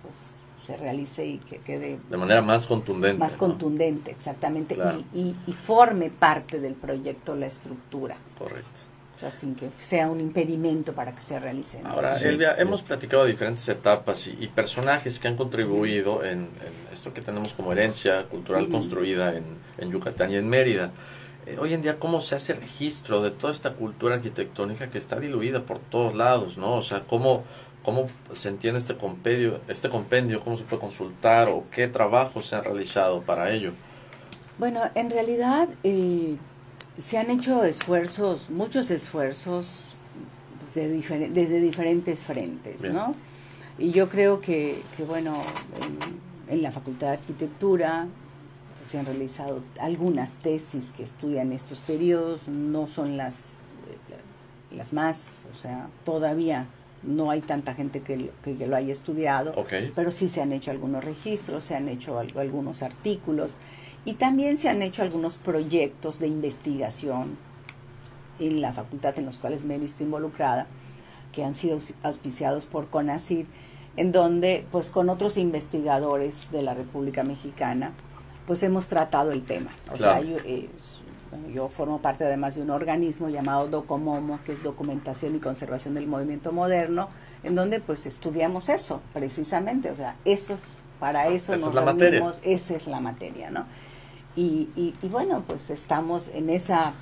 B: pues se realice y que quede
A: De manera más contundente.
B: más
A: ¿no?
B: contundente, exactamente,
A: Claro.
B: y forme parte del proyecto la estructura.
A: Correcto.
B: sea, sin que sea un impedimento para que se realicen.
A: Ahora,
C: Sí.
A: Elvia, hemos platicado de diferentes etapas y personajes que han contribuido en esto que tenemos como herencia cultural construida en Yucatán y en Mérida. Hoy en día, ¿cómo se hace registro de toda esta cultura arquitectónica que está diluida por todos lados, ¿no? O sea, ¿cómo se entiende este compendio, cómo se puede consultar o qué trabajos se han realizado para ello?
B: Bueno, en realidad se han hecho esfuerzos, muchos esfuerzos desde diferentes frentes,
A: Bien.
B: ¿no? Y yo creo que bueno, en la Facultad de Arquitectura se han realizado algunas tesis que estudian estos periodos, no son las más, o sea, todavía no hay tanta gente que lo haya estudiado,
A: Okay.
B: pero sí se han hecho algunos registros, se han hecho algunos artículos y también se han hecho algunos proyectos de investigación en la facultad en los cuales me he visto involucrada, que han sido auspiciados por CONACYT, en donde pues con otros investigadores de la República Mexicana pues hemos tratado el tema. O
A: Claro.
B: sea, yo formo parte además de un organismo llamado DOCOMOMO, que es Documentación y Conservación del Movimiento Moderno, en donde pues estudiamos eso, precisamente, o sea, para eso
A: Esa
B: nos
A: es la materia.
B: reunimos, esa es la materia, ¿no? Y bueno, pues estamos en esa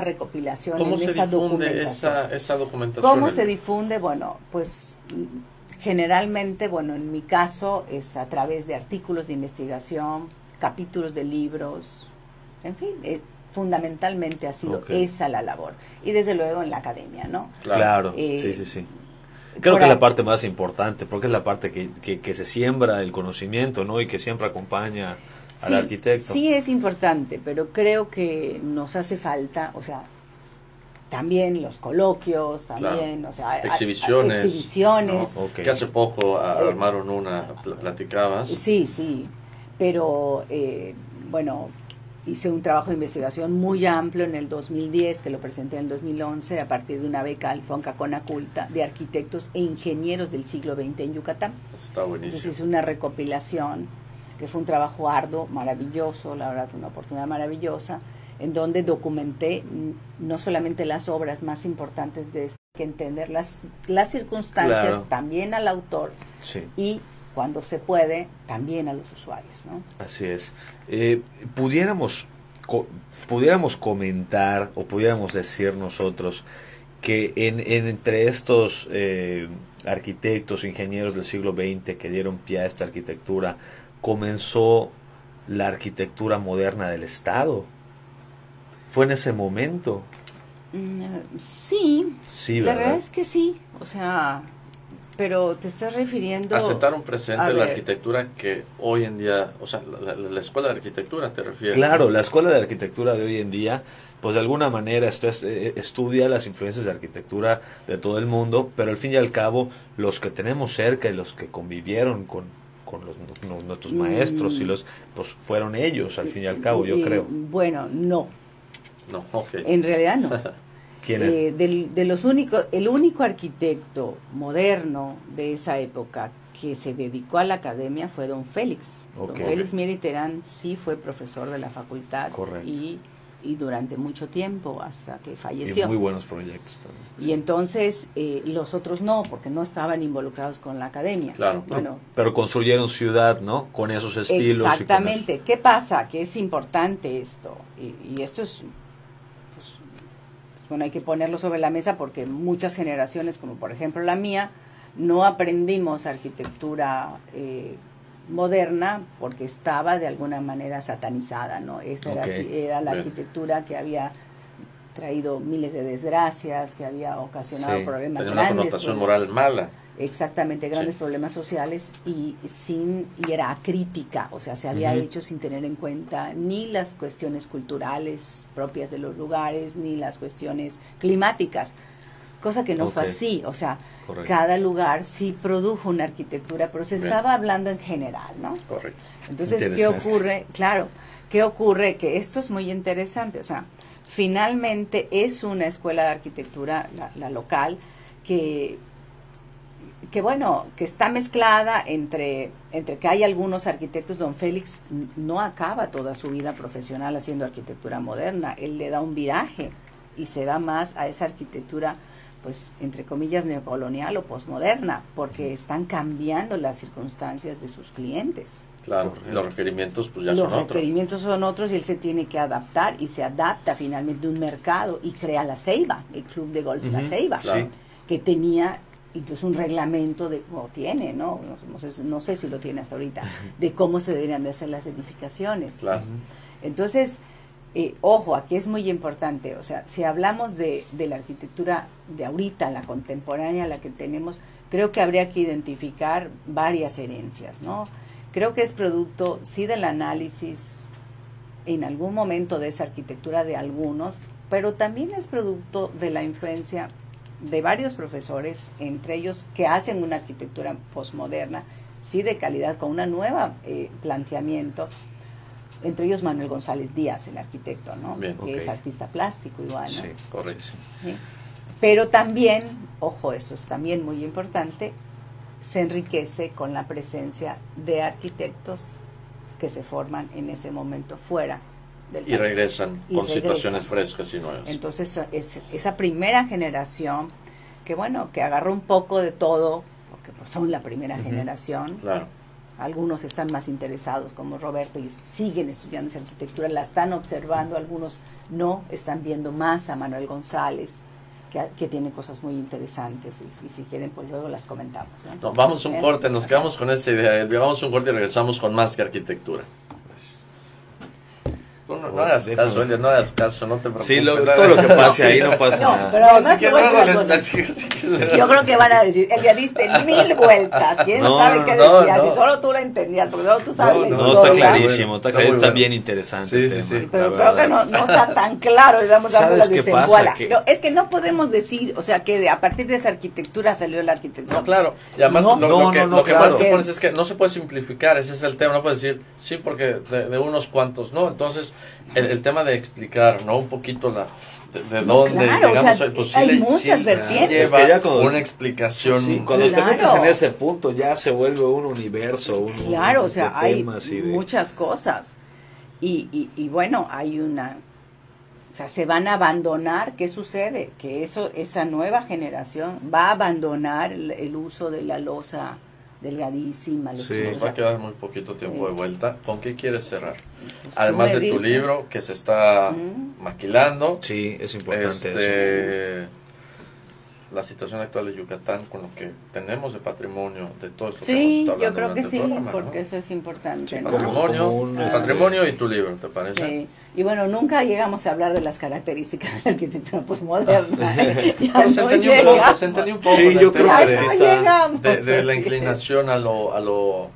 B: recopilación,
A: ¿Cómo
B: en
A: se
B: esa
A: difunde
B: documentación.
A: esa documentación?
B: ¿Cómo se difunde? Bueno, pues generalmente, bueno, en mi caso es a través de artículos de investigación, capítulos de libros, en fin, fundamentalmente ha sido esa la labor. Y desde luego en la academia, ¿no?
C: Claro, sí. Creo que es la parte más importante, porque es la parte que se siembra el conocimiento, ¿no? Y que siempre acompaña al arquitecto.
B: Sí es importante, pero creo que nos hace falta, o sea, también los coloquios, también,
A: Claro.
B: o sea,
A: exhibiciones, ¿no?
C: Okay.
A: Que hace poco armaron una, platicabas.
B: Sí, pero bueno, hice un trabajo de investigación muy amplio en el 2010, que lo presenté en el 2011, a partir de una beca Alfonca Conaculta de arquitectos e ingenieros del siglo XX en Yucatán.
A: Está buenísimo.
B: Entonces hice una recopilación, que fue un trabajo arduo, maravilloso, la verdad, una oportunidad maravillosa, en donde documenté no solamente las obras más importantes de esto, que entender las circunstancias,
C: Claro.
B: también al autor,
C: Sí.
B: y cuando se puede, también a los usuarios, ¿no?
C: Así es. Pudiéramos comentar o pudiéramos decir nosotros que entre estos arquitectos, ingenieros del siglo XX que dieron pie a esta arquitectura, comenzó la arquitectura moderna del Estado. ¿Fue en ese momento?
B: Sí,
C: Sí,
B: la
C: ¿verdad?
B: verdad es que sí, o sea, pero te estás refiriendo...
A: Aceptar un presente
B: A
A: de la
B: ver.
A: arquitectura que hoy en día, o sea, la escuela de arquitectura te refieres.
C: Claro, la escuela de arquitectura de hoy en día, pues de alguna manera estudia las influencias de arquitectura de todo el mundo, pero al fin y al cabo, los que tenemos cerca y los que convivieron con nuestros maestros pues fueron ellos, al fin y al cabo, yo creo.
B: Bueno, no,
A: No, ok.
B: en realidad no.
C: ¿Quién es?
B: El único arquitecto moderno de esa época que se dedicó a la academia fue don Félix.
C: Ok.
B: Don Félix Mier Terán sí fue profesor de la facultad.
C: Correcto.
B: Y durante mucho tiempo, hasta que
C: Y
B: falleció.
C: muy buenos proyectos también.
B: Y entonces los otros no, porque no estaban involucrados con la academia.
A: Claro.
B: Bueno,
C: Pero construyeron ciudad, ¿no? Con esos estilos.
B: exactamente. ¿Qué pasa? Que es importante esto. Y esto es, pues, bueno, hay que ponerlo sobre la mesa porque muchas generaciones, como por ejemplo la mía, no aprendimos arquitectura moderna porque estaba de alguna manera satanizada, ¿no? Esa era la
A: Bien.
B: arquitectura que había traído miles de desgracias, que había ocasionado problemas
A: Tenía una
B: grandes.
A: connotación moral mala.
B: Exactamente, grandes
A: Sí.
B: problemas sociales y era acrítica, o sea, se había hecho sin tener en cuenta ni las cuestiones culturales propias de los lugares, ni las cuestiones climáticas, cosa que no fue así, o sea,
C: Correcto.
B: cada lugar sí produjo una arquitectura, pero se
A: Bien.
B: estaba hablando en general, ¿no?
A: Correcto.
B: Entonces, ¿qué
C: Interesante.
B: ocurre? Claro, ¿qué ocurre? Que esto es muy interesante, o sea, finalmente es una escuela de arquitectura, la local, que bueno, que está mezclada entre que hay algunos arquitectos. Don Félix no acaba toda su vida profesional haciendo arquitectura moderna, él le da un viraje y se va más a esa arquitectura, pues, entre comillas, neocolonial o posmoderna, porque están cambiando las circunstancias de sus clientes.
A: Claro, y los requerimientos pues ya
B: Los
A: son otros.
B: requerimientos son otros y él se tiene que adaptar y se adapta finalmente a un mercado y crea la Ceiba, el club de golf La Ceiba,
A: claro.
B: que tenía incluso un reglamento de, o tiene, ¿no? No sé si lo tiene hasta ahorita, de cómo se deberían de hacer las edificaciones.
A: Claro.
B: Entonces, ojo, aquí es muy importante, o sea, si hablamos de la arquitectura de ahorita, la contemporánea, la que tenemos, creo que habría que identificar varias herencias, ¿no? Creo que es producto, sí, del análisis en algún momento de esa arquitectura de algunos, pero también es producto de la influencia de varios profesores, entre ellos que hacen una arquitectura posmoderna, sí, de calidad, con una nueva planteamiento, entre ellos Manuel González Díaz, el arquitecto, ¿no?
A: Bien,
B: que es artista plástico igual, ¿no?
C: Sí,
A: Correcto.
B: ¿Sí? Pero también, ojo, eso es también muy importante, se enriquece con la presencia de arquitectos que se forman en ese momento fuera del
A: Y
B: país.
A: regresan
B: Y
A: con
B: regresan.
A: situaciones frescas y nuevas.
B: Entonces, esa primera generación, que bueno, que agarró un poco de todo, porque pues son la primera generación,
A: Claro.
B: algunos están más interesados, como Roberto, y siguen estudiando esa arquitectura, la están observando, algunos no, están viendo más a Manuel González, que tiene cosas muy interesantes, y si quieren, pues luego las comentamos, ¿no?
A: No, vamos a un corte, nos quedamos con esa idea, Elvia. Vamos a un corte y regresamos con más que arquitectura. Tú no hagas caso, Elvia, no hagas caso, no te preocupes.
C: Sí, todo lo que pase ahí no pasa
B: No,
C: nada.
B: pero además te voy a decir
A: les
B: una cosa.
A: platico, si quieres.
B: Yo creo que van a decir, Elvia, diste 1000 vueltas, ¿quién
C: No,
B: sabe qué
A: no,
B: decías?
A: no.
B: Y solo tú la entendías, porque solo tú sabes la
C: No, está
B: historia.
C: clarísimo,
A: Está
C: está,
A: muy
C: está
A: bueno.
C: bien interesante.
A: Sí,
C: el
A: sí,
C: tema,
A: sí.
B: Pero
C: la
B: creo que
C: verdad.
B: no está tan claro y damos dando la
C: ¿Sabes qué
B: desenvuela.
C: pasa? Que-
B: No, es que no podemos decir, o sea, que a partir de esa arquitectura salió la arquitectura.
A: No, claro. Y además
B: No,
A: lo que
C: claro.
A: más te pones es que no se puede simplificar, ese es el tema, no puedes decir, sí, porque de unos cuantos, no, entonces el tema de explicar, ¿no? Un poquito de dónde,
B: Claro,
A: digamos,
B: o sea,
A: pues
B: hay muchas vertientes.
A: lleva
C: Es que ya cuando-
A: una explicación.
C: Sí, cuando
B: Claro.
C: te metes en ese punto ya se vuelve un universo,
B: Claro, o
C: de
B: sea, hay
C: temas y de-
B: muchas cosas. Y bueno, hay una... O sea, se van a abandonar. ¿Qué sucede? Que esa nueva generación va a abandonar el uso de la losa delgadísima.
C: Sí.
A: Nos va a quedar muy poquito tiempo de vuelta. ¿Con qué quieres cerrar?
B: Pues
A: Además
B: tú me
A: de tu
B: dices.
A: libro que se está maquilando,
C: Sí, es importante eso.
A: la situación actual de Yucatán con lo que tenemos de patrimonio, de todo esto que
B: Sí,
A: hemos estado
B: yo
A: hablando
B: creo que
A: durante
B: sí,
A: el programa, ¿no?
B: porque eso es importante,
C: Sí,
B: ¿no?
A: Patrimonio,
C: como un,
A: patrimonio y tu libro, ¿te parece?
B: Sí. Y bueno, nunca llegamos a hablar de las características de la arquitectura posmoderna. Ya
A: Pero se
B: no
A: entendió un poco,
B: llegamos.
A: se entendió un poco
C: Sí,
A: del
C: yo creo
A: tema
C: que
B: Ya
C: sí
B: no
C: está-
B: llegamos.
A: de la
B: sí.
A: inclinación a lo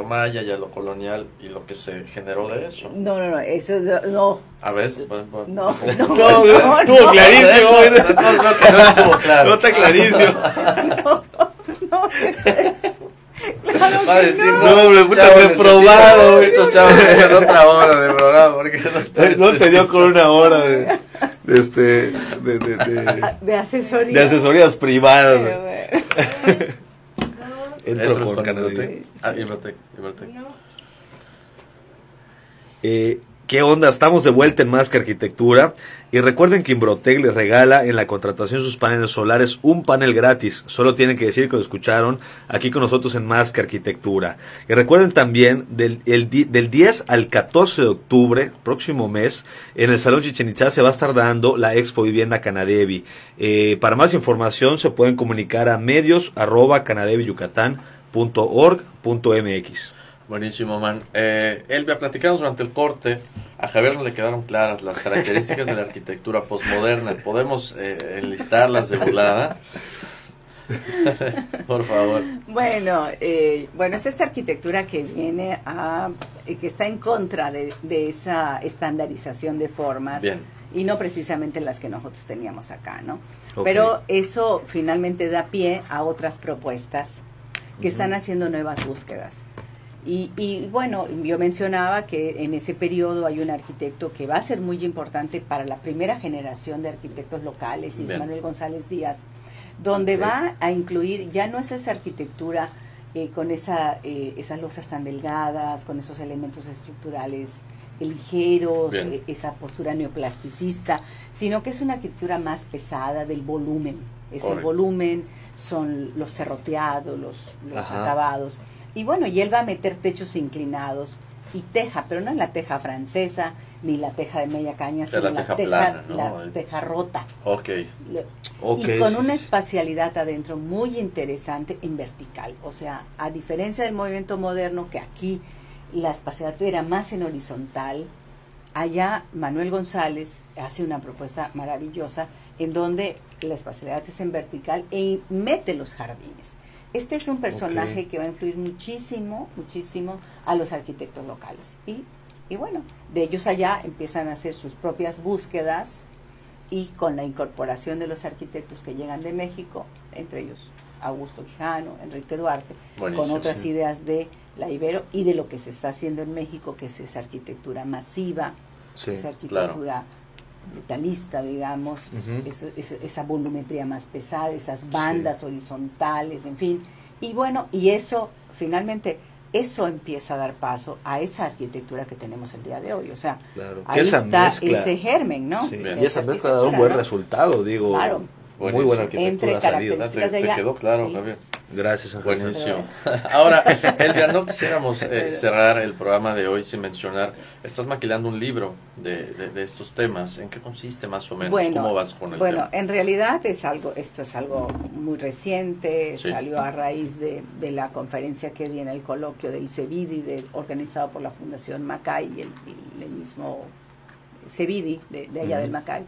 A: maya y a lo colonial y lo que se generó de eso.
B: No, eso no.
A: A ver, pues,
B: No,
C: No, estuvo clarísimo.
A: Eso, creo que no estuvo claro.
C: No está clarísimo.
B: Claro
A: Va a
B: que
A: decir,
B: no.
C: No, hombre, puta,
A: chavos,
C: reprobado.
A: necesito- Estos chavos necesitan otra hora de programa porque no está-
C: No te dio con una hora de
B: De asesoría.
C: asesorías privadas.
B: Pero bueno.
C: Entro
A: Entras
C: con
A: con
C: Canadá.
A: Ibertec. Ah, Ibertec.
C: ¿Qué onda? Estamos de vuelta en Más que Arquitectura y recuerden que Imbrotec les regala en la contratación de sus paneles solares un panel gratis. Solo tienen que decir que lo escucharon aquí con nosotros en Más que Arquitectura. Y recuerden también del 10 al 14 de octubre, próximo mes, en el Salón Chichén Itzá se va a estar dando la Expo Vivienda Canadevi. Para más información se pueden comunicar a medios@canadevi-yucatán.org.mx.
A: Buenísimo, man. Elvia, platicamos durante el corte. A Javier no le quedaron claras las características de la arquitectura posmoderna. ¿Podemos enlistarlas de volada? Por favor.
B: Bueno, es esta arquitectura que viene que está en contra de esa estandarización de formas.
A: Bien.
B: Y no precisamente las que nosotros teníamos acá, ¿no?
C: Ok.
B: Pero eso finalmente da pie a otras propuestas que están haciendo nuevas búsquedas. Y bueno, yo mencionaba que en ese periodo hay un arquitecto que va a ser muy importante para la primera generación de arquitectos locales,
A: Bien.
B: Manuel González Díaz, donde va a incluir, ya no es esa arquitectura con esas losas tan delgadas, con esos elementos estructurales ligeros,
A: Bien.
B: esa postura neoplasticista, sino que es una arquitectura más pesada del volumen. Es
A: Correcto.
B: el volumen, son los serroteados, los
C: Ajá.
B: acabados. Y bueno, y él va a meter techos inclinados y teja, pero no es la teja francesa, ni la teja de media caña,
A: sea,
B: sino
A: la
B: la
A: teja
B: teja,
A: plana, ¿no?
B: la teja rota.
A: Ok,
C: Ok,
B: Y con
C: sí,
B: una
C: sí.
B: espacialidad adentro muy interesante en vertical. O sea, a diferencia del movimiento moderno, que aquí la espacialidad era más en horizontal, allá Manuel González hace una propuesta maravillosa en donde la espacialidad es en vertical e mete los jardines. Este es un personaje
C: Ok.
B: que va a influir muchísimo, muchísimo a los arquitectos locales. Y bueno, de ellos allá empiezan a hacer sus propias búsquedas y con la incorporación de los arquitectos que llegan de México, entre ellos Augusto Quijano, Enrique Duarte,
A: buenísimo.
B: con otras
C: sí.
B: ideas de la Ibero y de lo que se está haciendo en México, que es esa arquitectura masiva,
C: Sí.
B: esa arquitectura brutalista, digamos,
C: Ujú.
B: esa volumetría más pesada, esas bandas horizontales, en fin. Y bueno, y eso, finalmente, eso empieza a dar paso a esa arquitectura que tenemos el día de hoy. O sea,
C: Claro.
B: ahí
C: Esa
B: está
C: mezcla-
B: ese germen, ¿no?
C: Sí,
A: Bien.
C: y esa mezcla da un buen
B: ¿no?
C: resultado, digo.
B: Claro.
C: Muy
A: Buenísimo.
C: buena arquitectura
B: Entre
C: ha salido.
B: características
A: Te
B: de allá.
A: quedó claro,
B: Sí.
A: Javier.
C: Gracias, Ángel.
A: Buenísimo. Ahora, Elvia, no quisiéramos cerrar el programa de hoy sin mencionar, estás maquilando un libro de estos temas. ¿En qué consiste más o menos?
B: Bueno,
A: ¿Cómo vas con el
B: bueno,
A: tema?
B: en realidad esto es algo muy reciente,
A: Sí.
B: salió a raíz de la conferencia que di en el coloquio del CEBIDI, organizado por la Fundación Macay y el mismo CEBIDI de allá del Macay,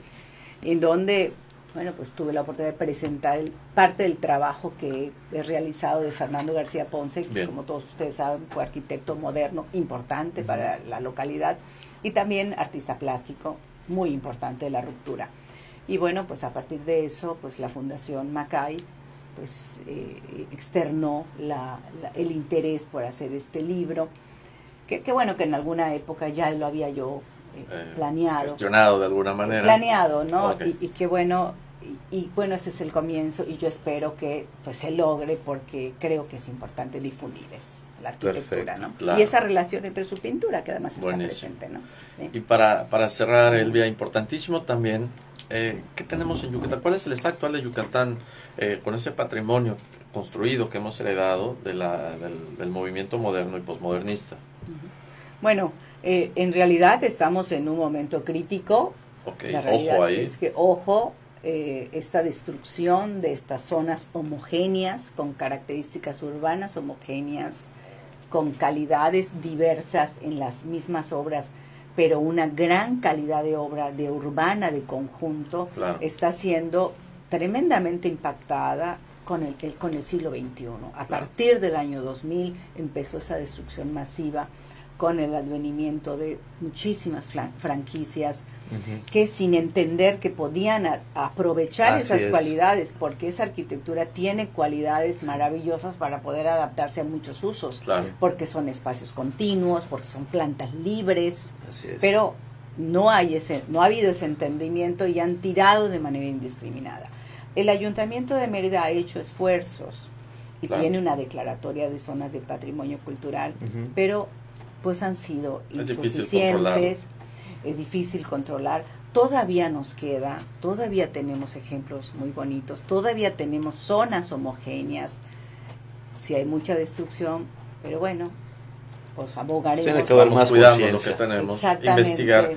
B: en donde, bueno, pues tuve la oportunidad de presentar parte del trabajo que he realizado de Fernando García Ponce, que
A: Bien.
B: como todos ustedes saben fue arquitecto moderno importante para la localidad y también artista plástico muy importante de la ruptura. Y bueno, pues a partir de eso, pues la Fundación Macay pues externó el interés por hacer este libro, que bueno, que en alguna época ya lo había yo planeado.
A: Gestionado de alguna manera.
B: Planeado, ¿no?
A: Ok.
B: Y que bueno, y bueno, ese es el comienzo y yo espero que pues se logre porque creo que es importante difundir la arquitectura,
C: Perfecto,
B: ¿no?
A: claro.
B: Y esa relación entre su pintura que además está
A: Buenísimo.
B: presente, ¿no? Sí.
A: Y para cerrar, Elvia, importantísimo también, ¿qué tenemos en Yucatán? ¿Cuál es el estado actual de Yucatán con ese patrimonio construido que hemos heredado del movimiento moderno y posmodernista?
B: Bueno, en realidad estamos en un momento crítico.
A: Ok,
B: La realidad
A: ojo ahí.
B: es que, esta destrucción de estas zonas homogéneas, con características urbanas homogéneas, con calidades diversas en las mismas obras, pero una gran calidad de obra de urbana, de conjunto,
A: Claro.
B: está siendo tremendamente impactada con el siglo XXI. A partir del año 2000 empezó esa destrucción masiva con el advenimiento de muchísimas franquicias que sin entender que podían aprovechar
C: Así
B: esas
C: es.
B: cualidades, porque esa arquitectura tiene cualidades maravillosas para poder adaptarse a muchos usos,
A: Claro.
B: porque son espacios continuos, porque son plantas libres,
C: Así es.
B: pero no ha habido ese entendimiento y han tirado de manera indiscriminada. El Ayuntamiento de Mérida ha hecho esfuerzos y
A: Claro.
B: tiene una declaratoria de zonas de patrimonio cultural,
C: Ujú.
B: pero pues han sido
A: Es difícil
B: insuficientes, es difícil controlar. Todavía nos queda, todavía tenemos ejemplos muy bonitos, todavía tenemos zonas homogéneas, sí hay mucha destrucción, pero bueno, pues abogaremos.
C: Tiene que haber
A: Vamos
C: más
A: cuidando lo que
C: conciencia.
A: tenemos.
B: Exactamente.
A: Investigar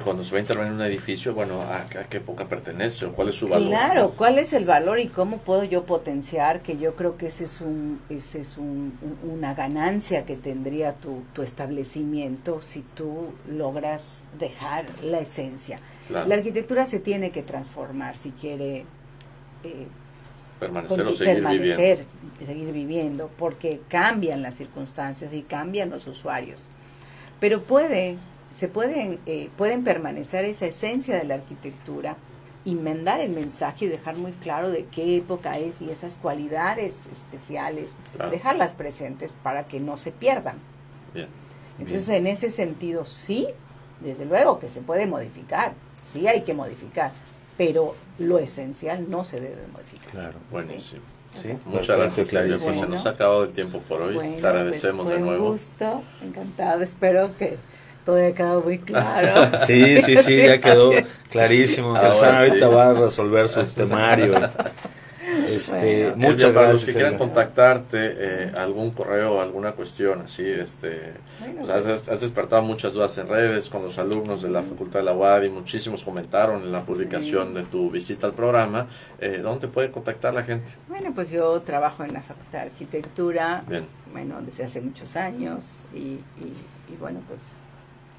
A: cuando se va a intervenir en un edificio, bueno, a qué época pertenece o cuál es su valor.
B: Claro,
A: ¿no?
B: ¿cuál es el valor y cómo puedo yo potenciar? Que yo creo que ese es una ganancia que tendría tu establecimiento si tú logras dejar la esencia.
A: Claro.
B: La arquitectura se tiene que transformar si quiere
A: Permanecer o seguir viviendo.
B: seguir viviendo, porque cambian las circunstancias y cambian los usuarios. Pero pueden permanecer esa esencia de la arquitectura, enmendar el mensaje y dejar muy claro de qué época es y esas cualidades especiales,
A: Claro.
B: dejarlas presentes para que no se pierdan.
A: Bien.
B: Entonces, en ese sentido, sí, desde luego que se puede modificar, sí hay que modificar, pero lo esencial no se debe modificar.
C: Claro.
A: Buenísimo.
C: Sí,
A: Muchas
C: perfecto,
A: gracias, Elvia. Pues se
B: Bueno.
A: nos ha acabado el tiempo por hoy.
B: Bueno,
A: Te agradecemos
B: pues
A: de
B: fue
A: nuevo.
B: un gusto, encantado. Espero que todo ha quedado muy claro.
C: Sí, ya quedó clarísimo.
A: Ahora
C: Elsa ahorita
A: sí.
C: va a resolver su temario.
B: Bueno.
C: Muchas
A: Elvia, para los
C: gracias.
A: que quieran
C: Elvia.
A: contactarte, algún correo, alguna cuestión así,
B: Bueno,
A: pues has despertado muchas dudas en redes con los alumnos de la Facultad de la UAD y muchísimos comentaron en la publicación de tu visita al programa. ¿Dónde te puede contactar la gente?
B: Bueno, pues yo trabajo en la Facultad de Arquitectura,
A: Bien.
B: bueno, desde hace muchos años y bueno, pues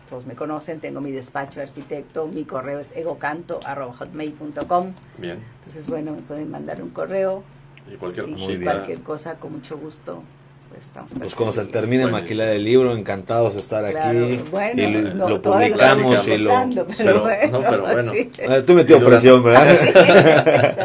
B: todos me conocen, tengo mi despacho de arquitecto, mi correo es egocanto@hotmail.com.
A: Bien.
B: Entonces, bueno, me pueden mandar un correo
A: Y cualquier
B: y
C: Muy
A: cosita.
C: bien.
B: cualquier cosa, con mucho gusto, pues estamos para
C: Pues cuando se
B: servirles.
C: termine de
A: Buenísimo.
C: maquilar el libro, encantados de estar
B: Claro,
C: aquí.
B: bueno,
C: y
B: no,
C: lo
B: todavía lo
C: publicamos
B: estoy
C: y lo...
B: empezando,
A: pero bueno.
B: sí,
C: Tú metió
A: Y
C: presión, ¿verdad?
B: así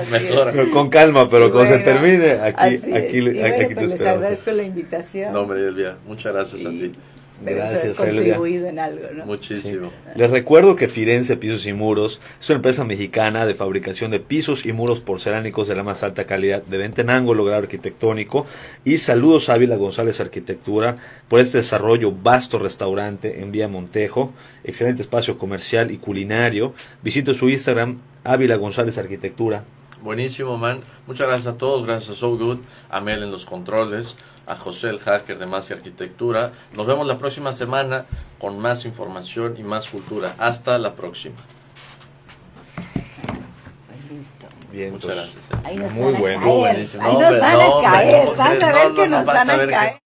B: es.
A: Mejor.
C: Con calma, pero cuando se
B: Bueno,
C: termine, aquí
B: así es.
C: aquí
B: Y bueno,
C: te
B: pues les
C: esperamos.
B: agradezco la invitación.
A: No, hombre, Elvia, muchas gracias a
B: Y
A: ti.
B: espero
C: Gracias,
B: haber
C: Elvia.
B: contribuido en algo, ¿no?
A: Muchísimo.
C: Les recuerdo que Firenze Pisos y Muros es una empresa mexicana de fabricación de pisos y muros porcelánicos de la más alta calidad, de venta en ángulo, grado arquitectónico. Y saludos a Ávila González Arquitectura por este desarrollo, vasto restaurante en Vía Montejo, excelente espacio comercial y culinario. Visite su Instagram, Ávila González Arquitectura.
A: Buenísimo, man. Muchas gracias a todos. Gracias a So Good, a Mel en los controles, a José el hacker de Más y Arquitectura. Nos vemos la próxima semana con más información y más cultura. Hasta la próxima.
B: Pues listo.
C: Bien,
A: Muchas
C: pues,
A: gracias.
B: Ahí nos
C: muy
B: van a
C: bueno.
B: caer.
A: Buenísimo.
B: Ahí
A: No,
B: nos
A: hombre,
B: van
A: no,
B: a
A: hombre,
B: caer.
A: ¿cómo
B: Vas
A: crees?
B: a ver
A: No,
B: que
A: no,
B: nos
A: vas
B: van
A: a
B: a
A: ver que-
B: caer.